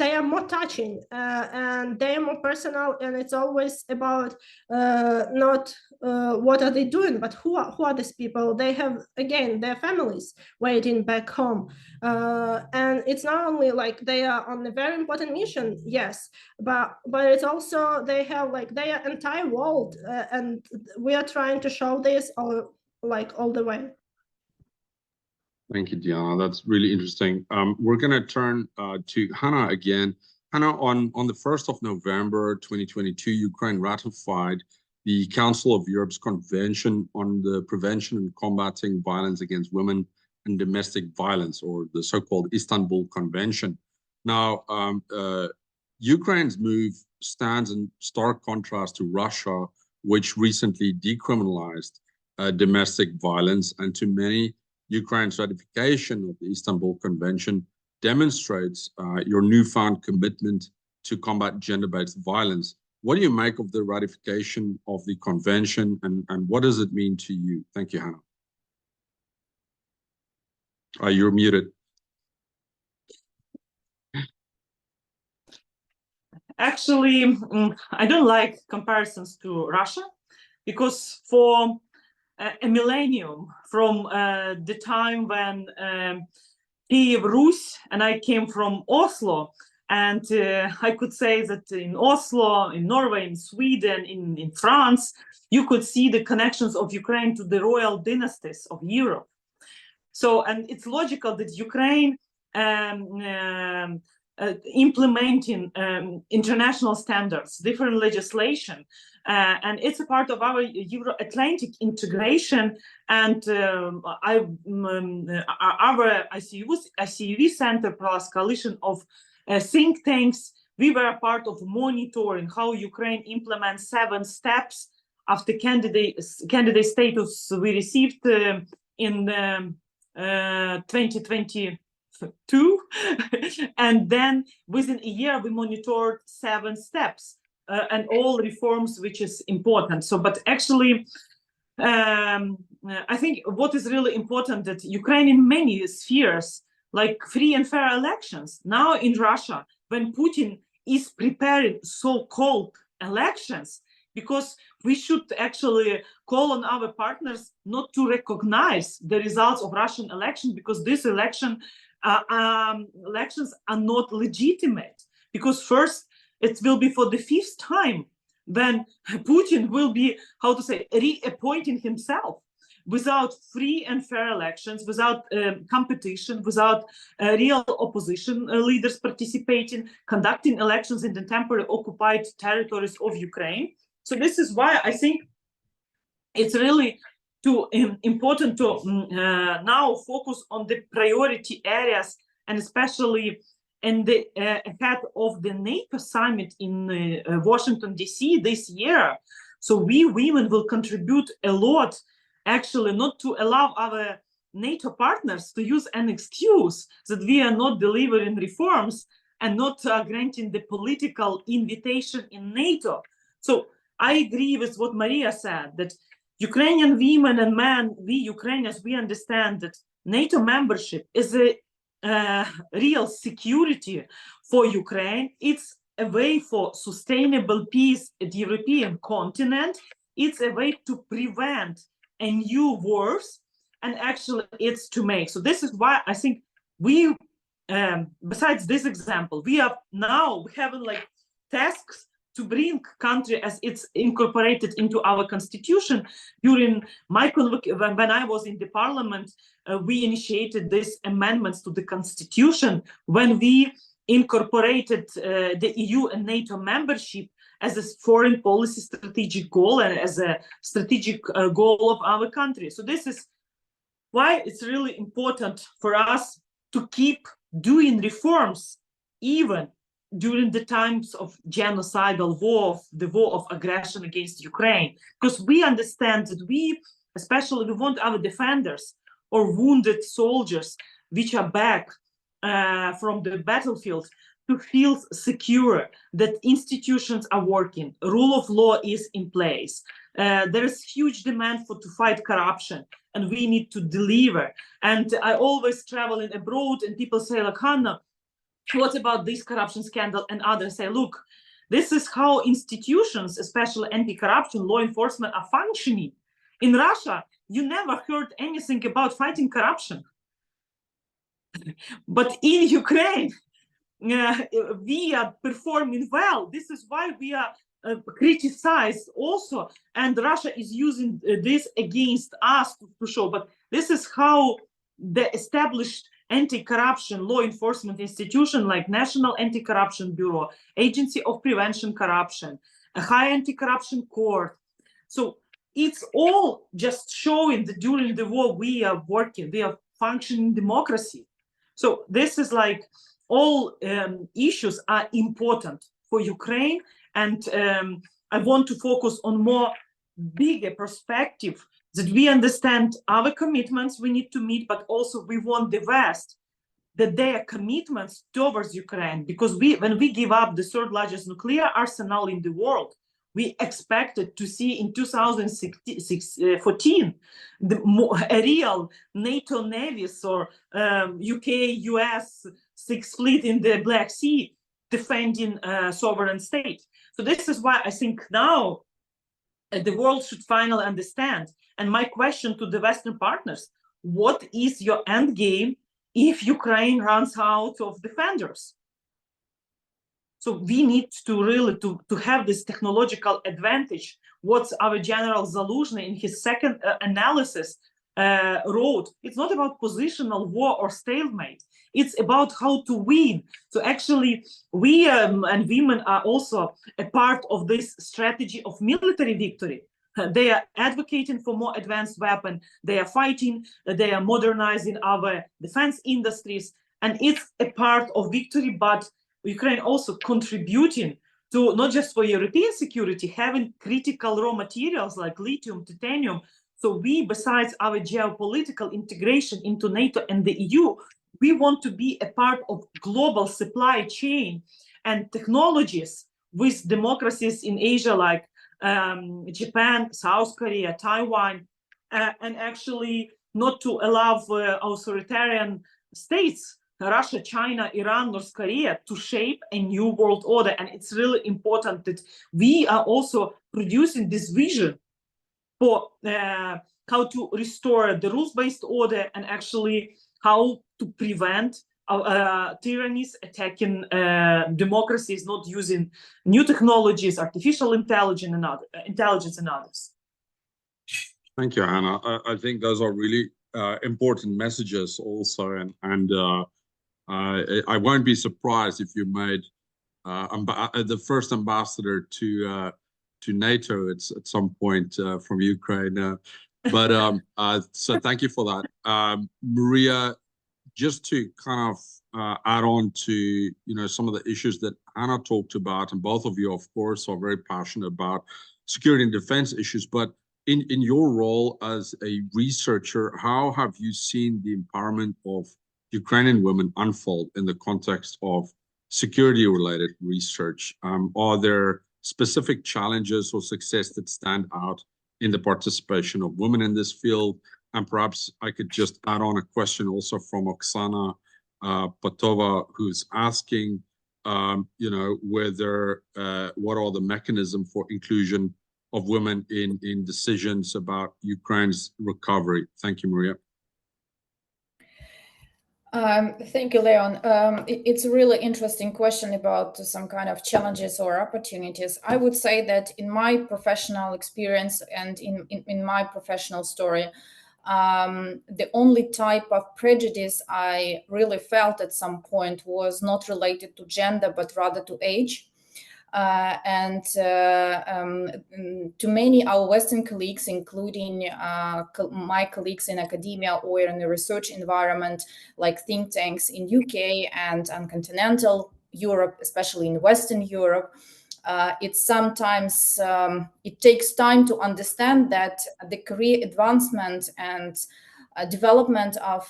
they are more touching and they are more personal, and it's always about not what are they doing, but who are these people. They have, again, their families waiting back home, and it's not only like they are on a very important mission, yes, but it's also they have like their entire world, and we are trying to show this all the way. Thank you, Diana. That's really interesting. We're going to turn to Hanna again. Hanna, on the 1st of November 2022, Ukraine ratified the Council of Europe's Convention on the Prevention and Combating Violence Against Women and Domestic Violence, or the so-called Istanbul Convention. Now, Ukraine's move stands in stark contrast to Russia, which recently decriminalized domestic violence, and to many, Ukraine's ratification of the Istanbul Convention demonstrates your newfound commitment to combat gender-based violence. What do you make of the ratification of the convention, and what does it mean to you? Thank you, Hanna. You're muted. Actually, I don't like comparisons to Russia, because for a millennium from the time when Kiev Rus, and I came from Oslo, and I could say that in Oslo, in Norway, in Sweden, in France, you could see the connections of Ukraine to the royal dynasties of Europe. So, and it's logical that Ukraine implementing international standards, different legislation, and it's a part of our Euro-Atlantic integration. And our ICUV Center plus coalition of think tanks, we were a part of monitoring how Ukraine implements 7 steps after candidate status we received in 2022. And then within a year we monitored 7 steps and all reforms, which is important. So, but actually I think what is really important that Ukraine in many spheres, like free and fair elections. Now in Russia, when Putin is preparing so-called elections, because we should actually call on our partners not to recognize the results of Russian election, because this elections are not legitimate. Because first, it will be for the 5th time when Putin will be, how to say, reappointing himself without free and fair elections, without competition, without real opposition leaders participating, conducting elections in the temporarily occupied territories of Ukraine. So this is why I think it's really important to now focus on the priority areas, and especially in the ahead of the NATO summit in Washington, D.C. this year. So we women will contribute a lot, actually, not to allow our NATO partners to use an excuse that we are not delivering reforms and not granting the political invitation in NATO. So I agree with what Mariia said, that Ukrainian women and men, we Ukrainians, we understand that NATO membership is a real security for Ukraine. It's a way for sustainable peace at the European continent. It's a way to prevent a new wars, and actually it's to make. So this is why I think we, besides this example, we have now having like tasks to bring country as it's incorporated into our constitution. During my when I was in the parliament, we initiated these amendments to the constitution when we incorporated the EU and NATO membership as a foreign policy strategic goal and as a strategic goal of our country. So this is why it's really important for us to keep doing reforms, even during the times of genocidal war, the war of aggression against Ukraine, because we understand that we want our defenders or wounded soldiers which are back from the battlefield to feel secure, that institutions are working, rule of law is in place. There is huge demand to fight corruption, and we need to deliver. And I always traveling abroad, and people say, like, Hanna, what about this corruption scandal? And others say, look, this is how institutions, especially anti-corruption, law enforcement, are functioning. In Russia, you never heard anything about fighting corruption. But in Ukraine, we are performing well. This is why we are criticized also. And Russia is using this against us to show. But this is how the established anti-corruption law enforcement institution like National Anti-Corruption Bureau, Agency of Prevention Corruption, a high anti-corruption court. So it's all just showing that during the war we are working, we are functioning democracy. So this is like all issues are important for Ukraine, and I want to focus on more bigger perspective, that we understand our commitments we need to meet, but also we want the West, that their commitments towards Ukraine, because when we give up the third largest nuclear arsenal in the world, we expected to see in 2014 a real NATO navies or UK, US Sixth Fleet in the Black Sea defending sovereign state. So this is why I think now the world should finally understand. And my question to the Western partners, what is your end game if Ukraine runs out of defenders? So we need to really to have this technological advantage. What's our General Zaluzhny in his second analysis wrote? It's not about positional war or stalemate. It's about how to win. So actually, we and women are also a part of this strategy of military victory. They are advocating for more advanced weapons. They are fighting. They are modernizing our defense industries. And it's a part of victory, but Ukraine also contributing to not just for European security, having critical raw materials like lithium, titanium. So we, besides our geopolitical integration into NATO and the EU, we want to be a part of global supply chain and technologies with democracies in Asia like Japan, South Korea, Taiwan, and actually not to allow authoritarian states, Russia, China, Iran, North Korea, to shape a new world order. And it's really important that we are also producing this vision for how to restore the rules-based order and actually how to prevent tyrannies attacking democracies, not using new technologies, artificial intelligence and others. Thank you, Hanna. I think those are really important messages also, and I won't be surprised if you made the first ambassador to NATO at some point from Ukraine. So thank you for that, Mariia. Just to kind of add on to some of the issues that Hanna talked about, and both of you, of course, are very passionate about security and defense issues. But in your role as a researcher, how have you seen the empowerment of Ukrainian women unfold in the context of security-related research? Are there specific challenges or success that stand out in the participation of women in this field? And perhaps I could just add on a question also from Oksana Patova, who's asking, whether what are the mechanisms for inclusion of women in decisions about Ukraine's recovery? Thank you, Mariia. Thank you, Leon. It's a really interesting question about some kind of challenges or opportunities. I would say that in my professional experience and in my professional story, the only type of prejudice I really felt at some point was not related to gender, but rather to age. And to many our Western colleagues, including my colleagues in academia or in the research environment, like think tanks in UK and on continental Europe, especially in Western Europe, it's sometimes it takes time to understand that the career advancement and development of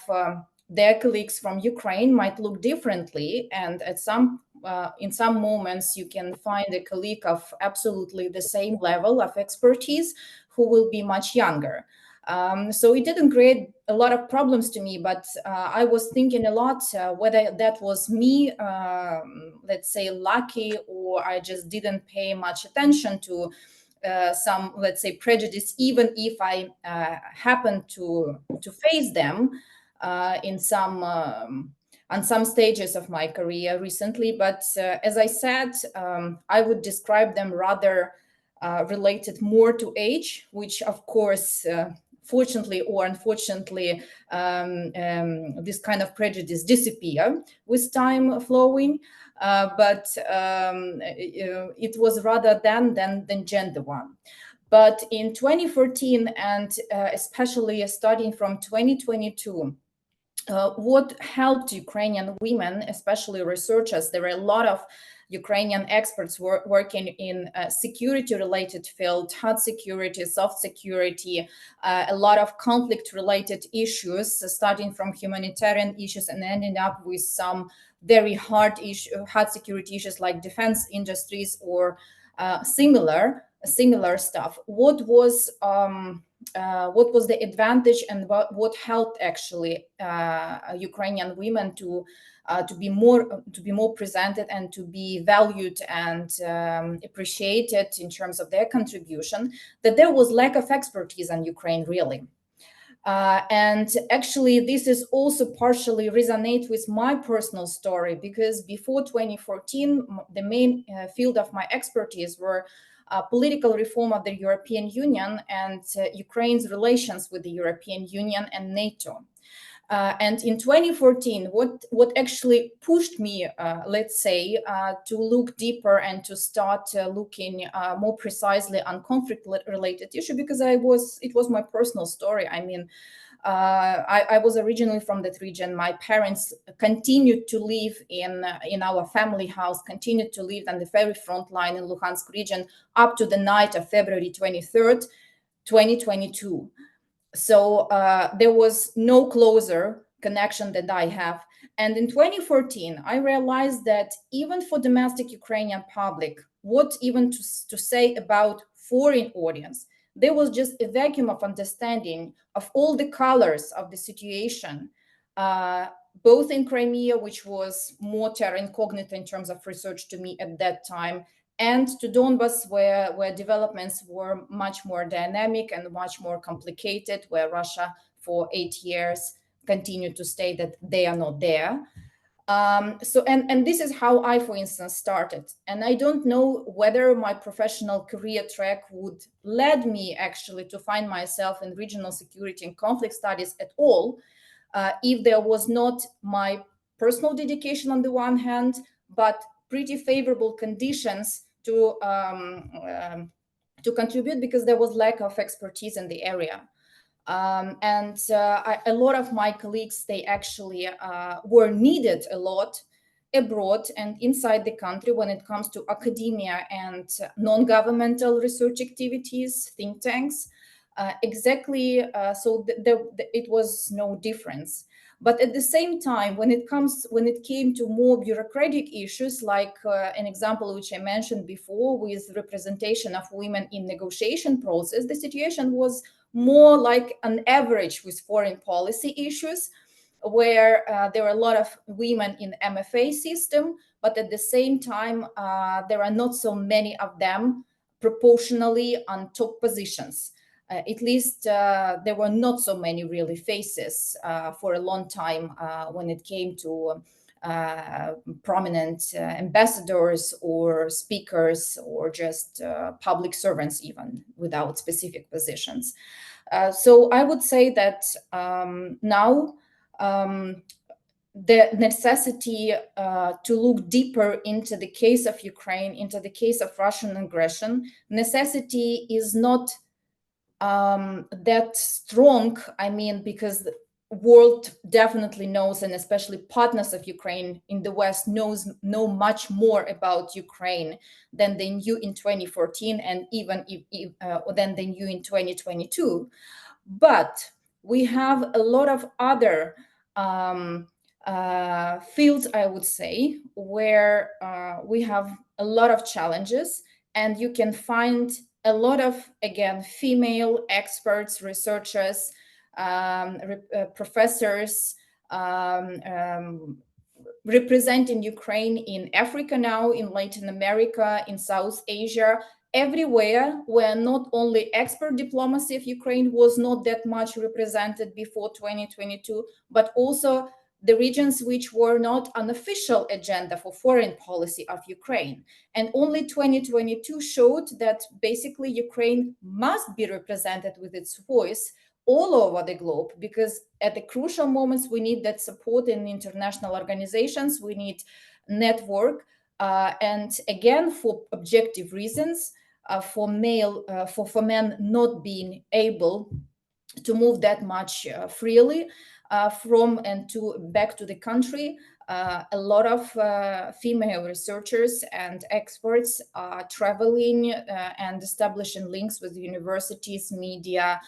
their colleagues from Ukraine might look differently, and at in some moments you can find a colleague of absolutely the same level of expertise who will be much younger. So it didn't create a lot of problems to me, but I was thinking a lot whether that was me, let's say, lucky, or I just didn't pay much attention to some, let's say, prejudice, even if I happened to face them in some on some stages of my career recently. But as I said, I would describe them rather related more to age, which of course, fortunately or unfortunately, this kind of prejudice disappear with time flowing. But it was rather than gender one. But in 2014 and especially starting from 2022, what helped Ukrainian women, especially researchers, there were a lot of Ukrainian experts working in security-related field, hard security, soft security, a lot of conflict-related issues, starting from humanitarian issues and ending up with some very hard security issues like defense industries or similar stuff. What was the advantage and what helped actually Ukrainian women to be more presented and to be valued and appreciated in terms of their contribution? That there was lack of expertise in Ukraine, really. And actually, this is also partially resonate with my personal story, because before 2014, the main field of my expertise were political reform of the European Union and Ukraine's relations with the European Union and NATO. And in 2014, what actually pushed me, let's say, to look deeper and to start looking more precisely on conflict-related issue, because it was my personal story. I mean, I was originally from that region. My parents continued to live in our family house, continued to live on the very front line in Luhansk region up to the night of February 23rd, 2022. So there was no closer connection that I have. And in 2014, I realized that even for domestic Ukrainian public, what even to say about foreign audience, there was just a vacuum of understanding of all the colors of the situation, both in Crimea, which was more terra incognita in terms of research to me at that time, and to Donbas, where developments were much more dynamic and much more complicated, where Russia for 8 years continued to state that they are not there. So this is how I, for instance, started. And I don't know whether my professional career track would lead me actually to find myself in regional security and conflict studies at all, if there was not my personal dedication on the one hand, but pretty favorable conditions to contribute, because there was lack of expertise in the area. A lot of my colleagues, they actually were needed a lot abroad and inside the country when it comes to academia and non-governmental research activities, think tanks. So it was no difference. But at the same time, when it came to more bureaucratic issues, like an example which I mentioned before with representation of women in negotiation process, the situation was more like an average with foreign policy issues, where there are a lot of women in MFA system, but at the same time, there are not so many of them proportionally on top positions. At least there were not so many really faces for a long time when it came to prominent ambassadors or speakers or just public servants, even without specific positions. So I would say that now the necessity to look deeper into the case of Ukraine, into the case of Russian aggression, necessity is not that strong. I mean, because world definitely knows, and especially partners of Ukraine in the West know much more about Ukraine than they knew in 2014 and even than they knew in 2022. But we have a lot of other fields, I would say, where we have a lot of challenges, and you can find a lot of, again, female experts, researchers, professors representing Ukraine in Africa now, in Latin America, in South Asia, everywhere where not only expert diplomacy of Ukraine was not that much represented before 2022, but also the regions which were not an official agenda for foreign policy of Ukraine. And only 2022 showed that basically Ukraine must be represented with its voice all over the globe, because at the crucial moments we need that support in international organizations, we need network, and again, for objective reasons, for men not being able to move that much freely from and to back to the country. A lot of female researchers and experts are traveling and establishing links with universities, media,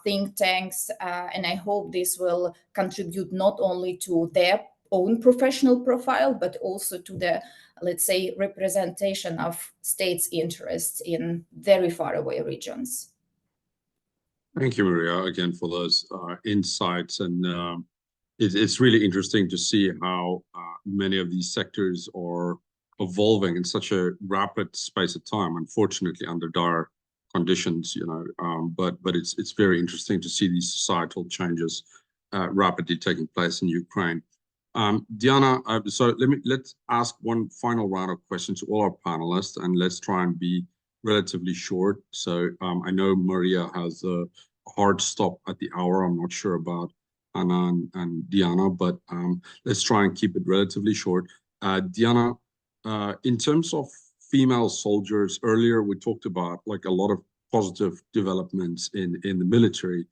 think tanks, and I hope this will contribute not only to their own professional profile, but also to the, let's say, representation of states' interests in very far away regions. Thank you, Mariia, again for those insights. And it's really interesting to see how many of these sectors are evolving in such a rapid space of time, unfortunately under dire conditions, but it's very interesting to see these societal changes rapidly taking place in Ukraine. Diana, so let's ask one final round of questions to all our panelists, and let's try and be relatively short. So I know Mariia has a hard stop at the hour. I'm not sure about Hanna and Diana, but let's try and keep it relatively short. Diana, in terms of female soldiers, earlier we talked about like a lot of positive developments in the military,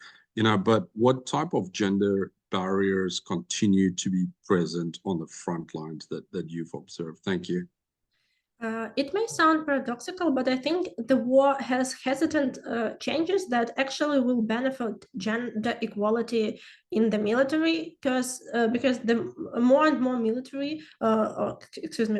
but what type of gender barriers continue to be present on the front lines that you've observed? Thank you. It may sound paradoxical, but I think the war has hesitant changes that actually will benefit gender equality in the military, because the more and more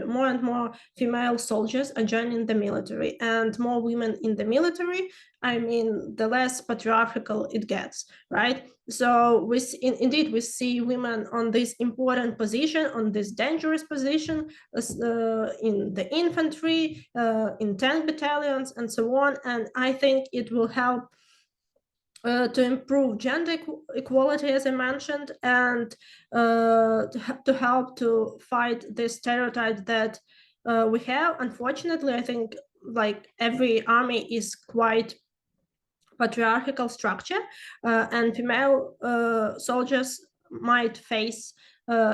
more and more female soldiers are joining the military, and more women in the military, I mean, the less patriarchal it gets, right? So indeed we see women on this important position, on this dangerous position, in the infantry, in tank battalions, and so on. And I think it will help to improve gender equality, as I mentioned, and to help to fight the stereotype that we have. Unfortunately, I think like every army is quite patriarchal structure, and female soldiers might face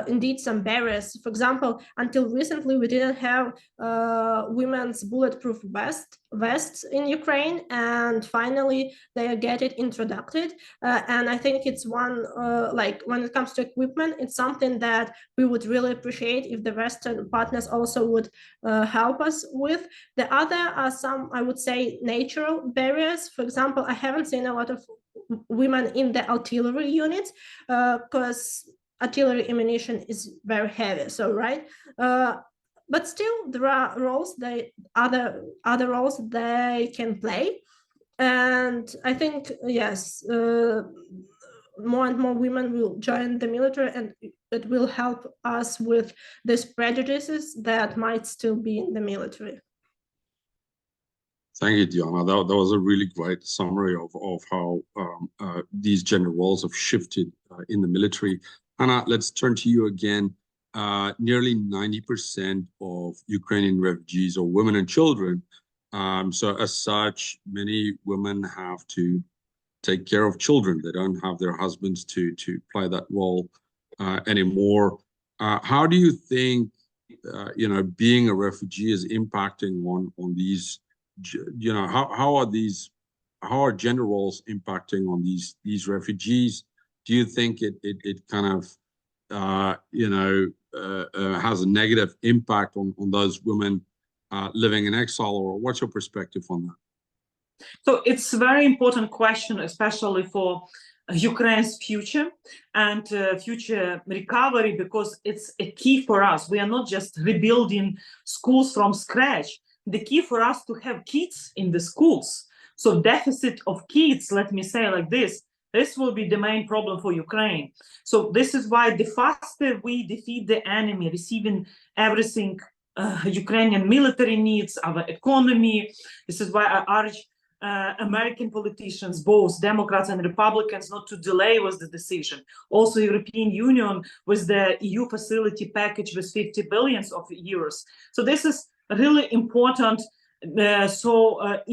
indeed some barriers. For example, until recently we didn't have women's bulletproof vests in Ukraine, and finally they get it introduced, and I think it's one like when it comes to equipment, it's something that we would really appreciate if the Western partners also would help us with. The other are some, I would say, natural barriers. For example, I haven't seen a lot of women in the artillery units because artillery ammunition is very heavy, so right, but still there are roles, other roles they can play, and I think yes, more and more women will join the military, and it will help us with these prejudices that might still be in the military. Thank you, Diana. That was a really great summary of how these gender roles have shifted in the military. Hanna, let's turn to you again. Nearly 90% of Ukrainian refugees are women and children. So as such, many women have to take care of children. They don't have their husbands to play that role anymore. How do you think, being a refugee is impacting on these, how are gender roles impacting on these refugees? Do do you think it kind of has a negative impact on those women living in exile, or what's your perspective on that? So it's a very important question, especially for Ukraine's future and future recovery, because it's a key for us. We are not just rebuilding schools from scratch. The key for us to have kids in the schools. So deficit of kids, let me say like this will be the main problem for Ukraine. So this is why the faster we defeat the enemy, receiving everything Ukrainian military needs, our economy, this is why I urge American politicians, both Democrats and Republicans, not to delay with the decision. Also, European Union with the EU facility package with 50 billion euros. So this is really important.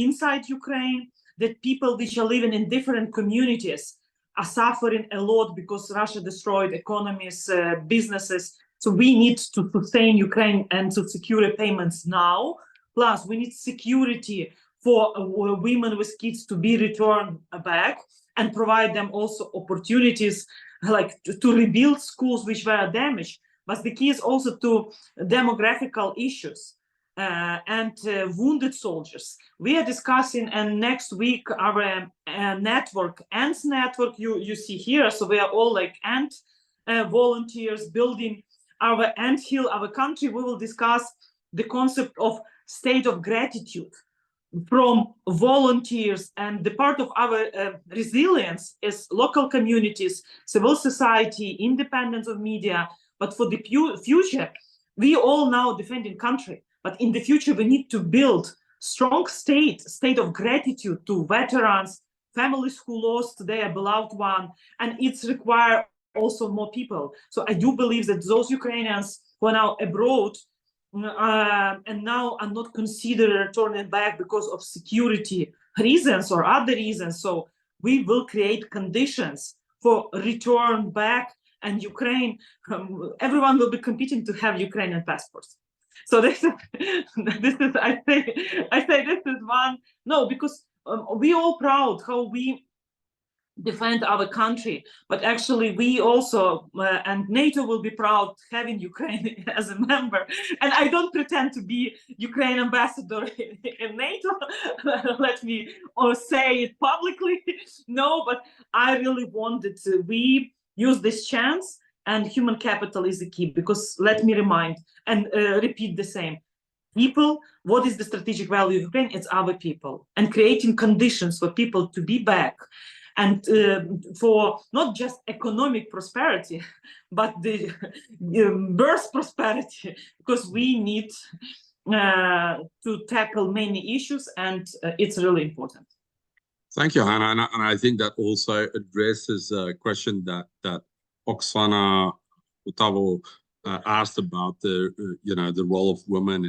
Inside Ukraine, that people which are living in different communities are suffering a lot because Russia destroyed economies, businesses. So we need to sustain Ukraine and to secure payments now. Plus, we need security for women with kids to be returned back and provide them also opportunities like to rebuild schools which were damaged. But the key is also to demographical issues and wounded soldiers. We are discussing, and next week our network, ANTS network, you see here. So we are all like ANT volunteers building our ant hill, our country. We will discuss the concept of state of gratitude from volunteers, and the part of our resilience is local communities, civil society, independence of media. But for the future, we all now defending country, but in the future we need to build strong state of gratitude to veterans, families who lost their beloved one, and it's require also more people. So I do believe that those Ukrainians who are now abroad and now are not considered returning back because of security reasons or other reasons. So we will create conditions for return back, and Ukraine, everyone will be competing to have Ukrainian passports. So this is I say this is one. No, because we all proud how we defend our country, but actually we also and NATO will be proud having Ukraine as a member. And I don't pretend to be Ukraine ambassador in NATO. Let me say it publicly. No, but I really wanted to. We use this chance, and human capital is the key, because let me remind and repeat the same. People, what is the strategic value of Ukraine? It's our people, and creating conditions for people to be back. And for not just economic prosperity, but the birth prosperity, because we need to tackle many issues, and it's really important. Thank you, Hanna. And I think that also addresses a question that Oksana Utavo asked about the role of women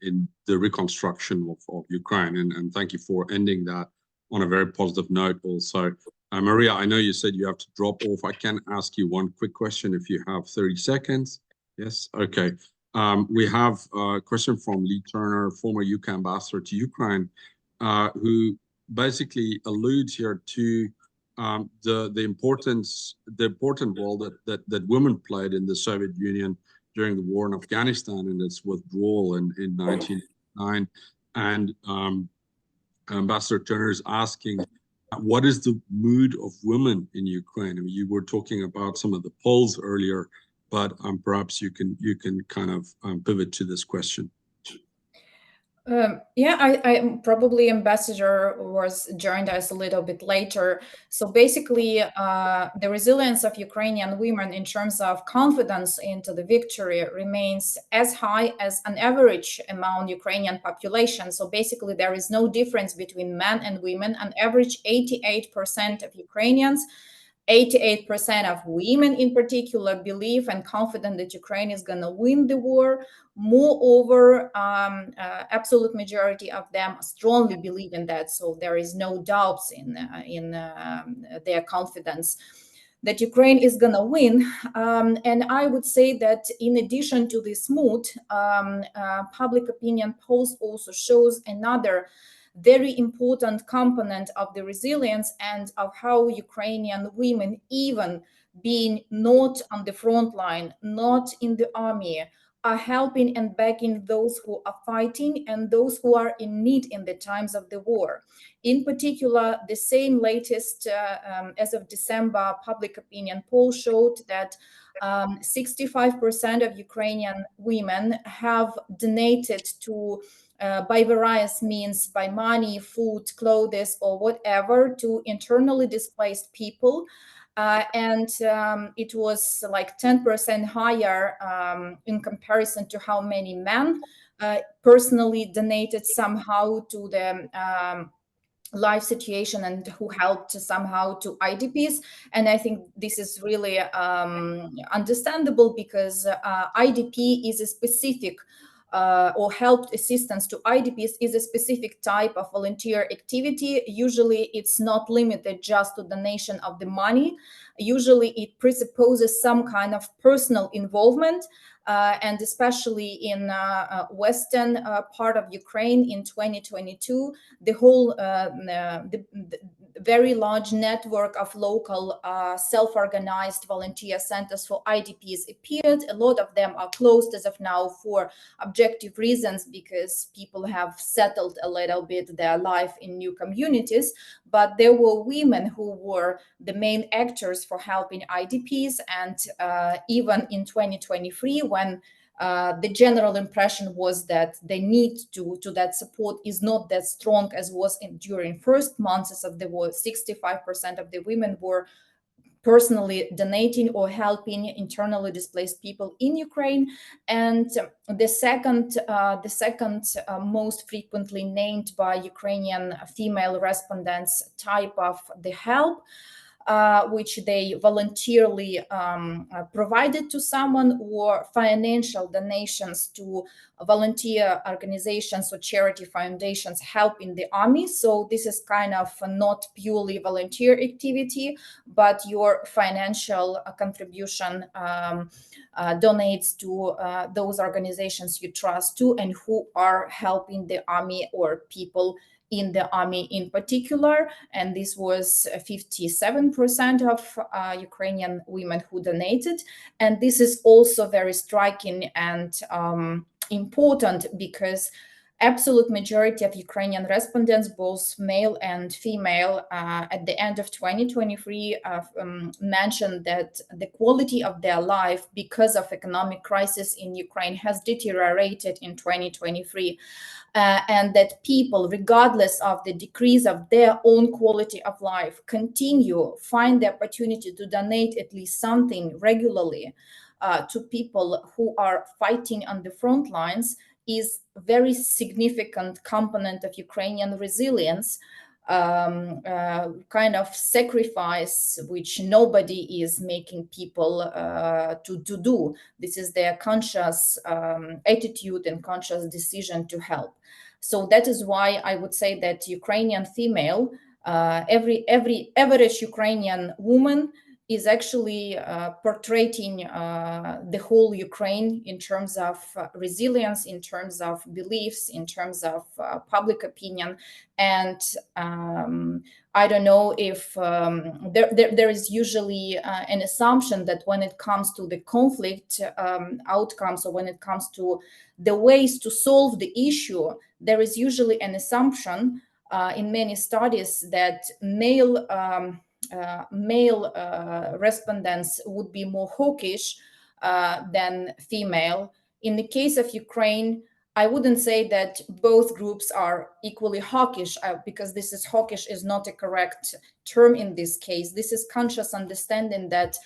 in the reconstruction of Ukraine. And thank you for ending that on a very positive note also. Mariia, I know you said you have to drop off. I can ask you one quick question if you have 30 seconds. Yes? Okay. We have a question from Lee Turner, former UK ambassador to Ukraine, who basically alludes here to the important role that women played in the Soviet Union during the war in Afghanistan and its withdrawal in 1989. And Ambassador Turner is asking, what is the mood of women in Ukraine? I mean, you were talking about some of the polls earlier, but perhaps you can kind of pivot to this question. Yeah, I probably Ambassador joined us a little bit later. So basically, the resilience of Ukrainian women in terms of confidence into the victory remains as high as an average among Ukrainian population. So basically, there is no difference between men and women. An average 88% of Ukrainians, 88% of women in particular believe and confident that Ukraine is going to win the war. Moreover, absolute majority of them strongly believe in that. So there is no doubts in their confidence that Ukraine is going to win. And I would say that in addition to this mood, public opinion polls also shows another very important component of the resilience and of how Ukrainian women, even being not on the front line, not in the army, are helping and backing those who are fighting and those who are in need in the times of the war. In particular, the same latest, as of December, public opinion poll showed that 65% of Ukrainian women have donated to, by various means, by money, food, clothes, or whatever, to internally displaced people. And it was like 10% higher in comparison to how many men personally donated somehow to the life situation and who helped somehow to IDPs. And I think this is really understandable, because IDP is a specific or help assistance to IDPs is a specific type of volunteer activity. Usually it's not limited just to donation of the money. Usually it presupposes some kind of personal involvement. And especially in western part of Ukraine in 2022, the whole the very large network of local self-organized volunteer centers for IDPs appeared. A lot of them are closed as of now for objective reasons, because people have settled a little bit their life in new communities. But there were women who were the main actors for helping IDPs. And even in 2023, when the general impression was that the need to that support is not that strong as was during first months of the war, 65% of the women were personally donating or helping internally displaced people in Ukraine. And the second most frequently named by Ukrainian female respondents type of the help, which they voluntarily provided to someone, or financial donations to volunteer organizations or charity foundations helping the army. So this is kind of not purely volunteer activity, but your financial contribution donates to those organizations you trust to and who are helping the army or people in the army in particular. And this was 57% of Ukrainian women who donated. And this is also very striking and important, because absolute majority of Ukrainian respondents, both male and female, at the end of 2023 mentioned that the quality of their life because of economic crisis in Ukraine has deteriorated in 2023. And that people, regardless of the decrease of their own quality of life, find the opportunity to donate at least something regularly to people who are fighting on the front lines, is a very significant component of Ukrainian resilience, kind of sacrifice which nobody is making people to do. This is their conscious attitude and conscious decision to help. So that is why I would say that Ukrainian female, every average Ukrainian woman is actually portraying the whole Ukraine in terms of resilience, in terms of beliefs, in terms of public opinion. And I don't know if there is usually an assumption that when it comes to the conflict outcomes, or when it comes to the ways to solve the issue, there is usually an assumption in many studies that male respondents would be more hawkish than female. In the case of Ukraine, I wouldn't say that both groups are equally hawkish, because hawkish is not a correct term in this case. This is conscious understanding that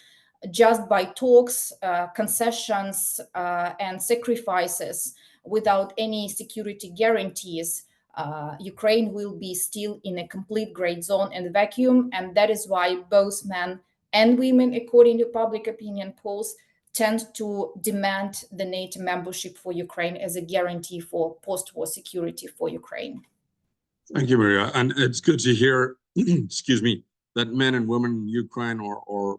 just by talks, concessions, and sacrifices without any security guarantees, Ukraine will be still in a complete gray zone and vacuum. And that is why both men and women, according to public opinion polls, tend to demand the NATO membership for Ukraine as a guarantee for post-war security for Ukraine. Thank you, Mariia. And it's good to hear, excuse me, that men and women in Ukraine are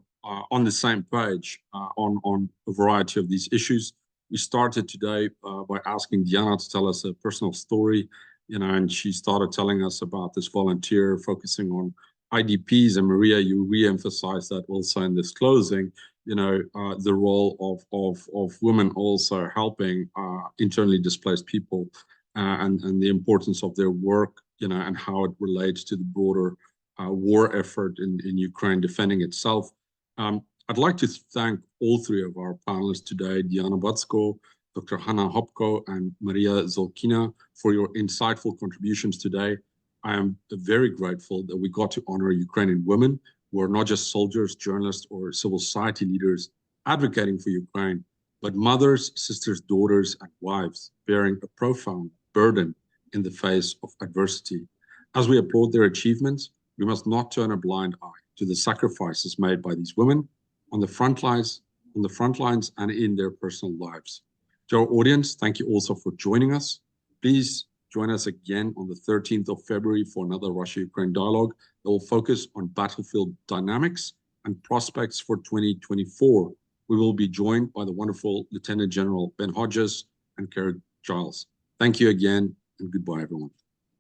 on the same page on a variety of these issues. We started today by asking Diana to tell us a personal story and she started telling us about this volunteer focusing on IDPs. And Mariia, you re-emphasized that also in this closing, the role of women also helping internally displaced people, and the importance of their work, and how it relates to the broader war effort in Ukraine defending itself. I'd like to thank all three of our panelists today, Diana Butsko, Dr. Hanna Hopko, and Mariia Zolkina, for your insightful contributions today. I am very grateful that we got to honor Ukrainian women who are not just soldiers, journalists, or civil society leaders advocating for Ukraine, but mothers, sisters, daughters, and wives bearing a profound burden in the face of adversity. As we applaud their achievements, we must not turn a blind eye to the sacrifices made by these women on the front lines, and in their personal lives. To our audience, thank you also for joining us. Please join us again on the 13th of February for another Russia-Ukraine dialogue that will focus on battlefield dynamics and prospects for 2024. We will be joined by the wonderful Lieutenant General Ben Hodges and Kerry Giles. Thank you again, and goodbye, everyone.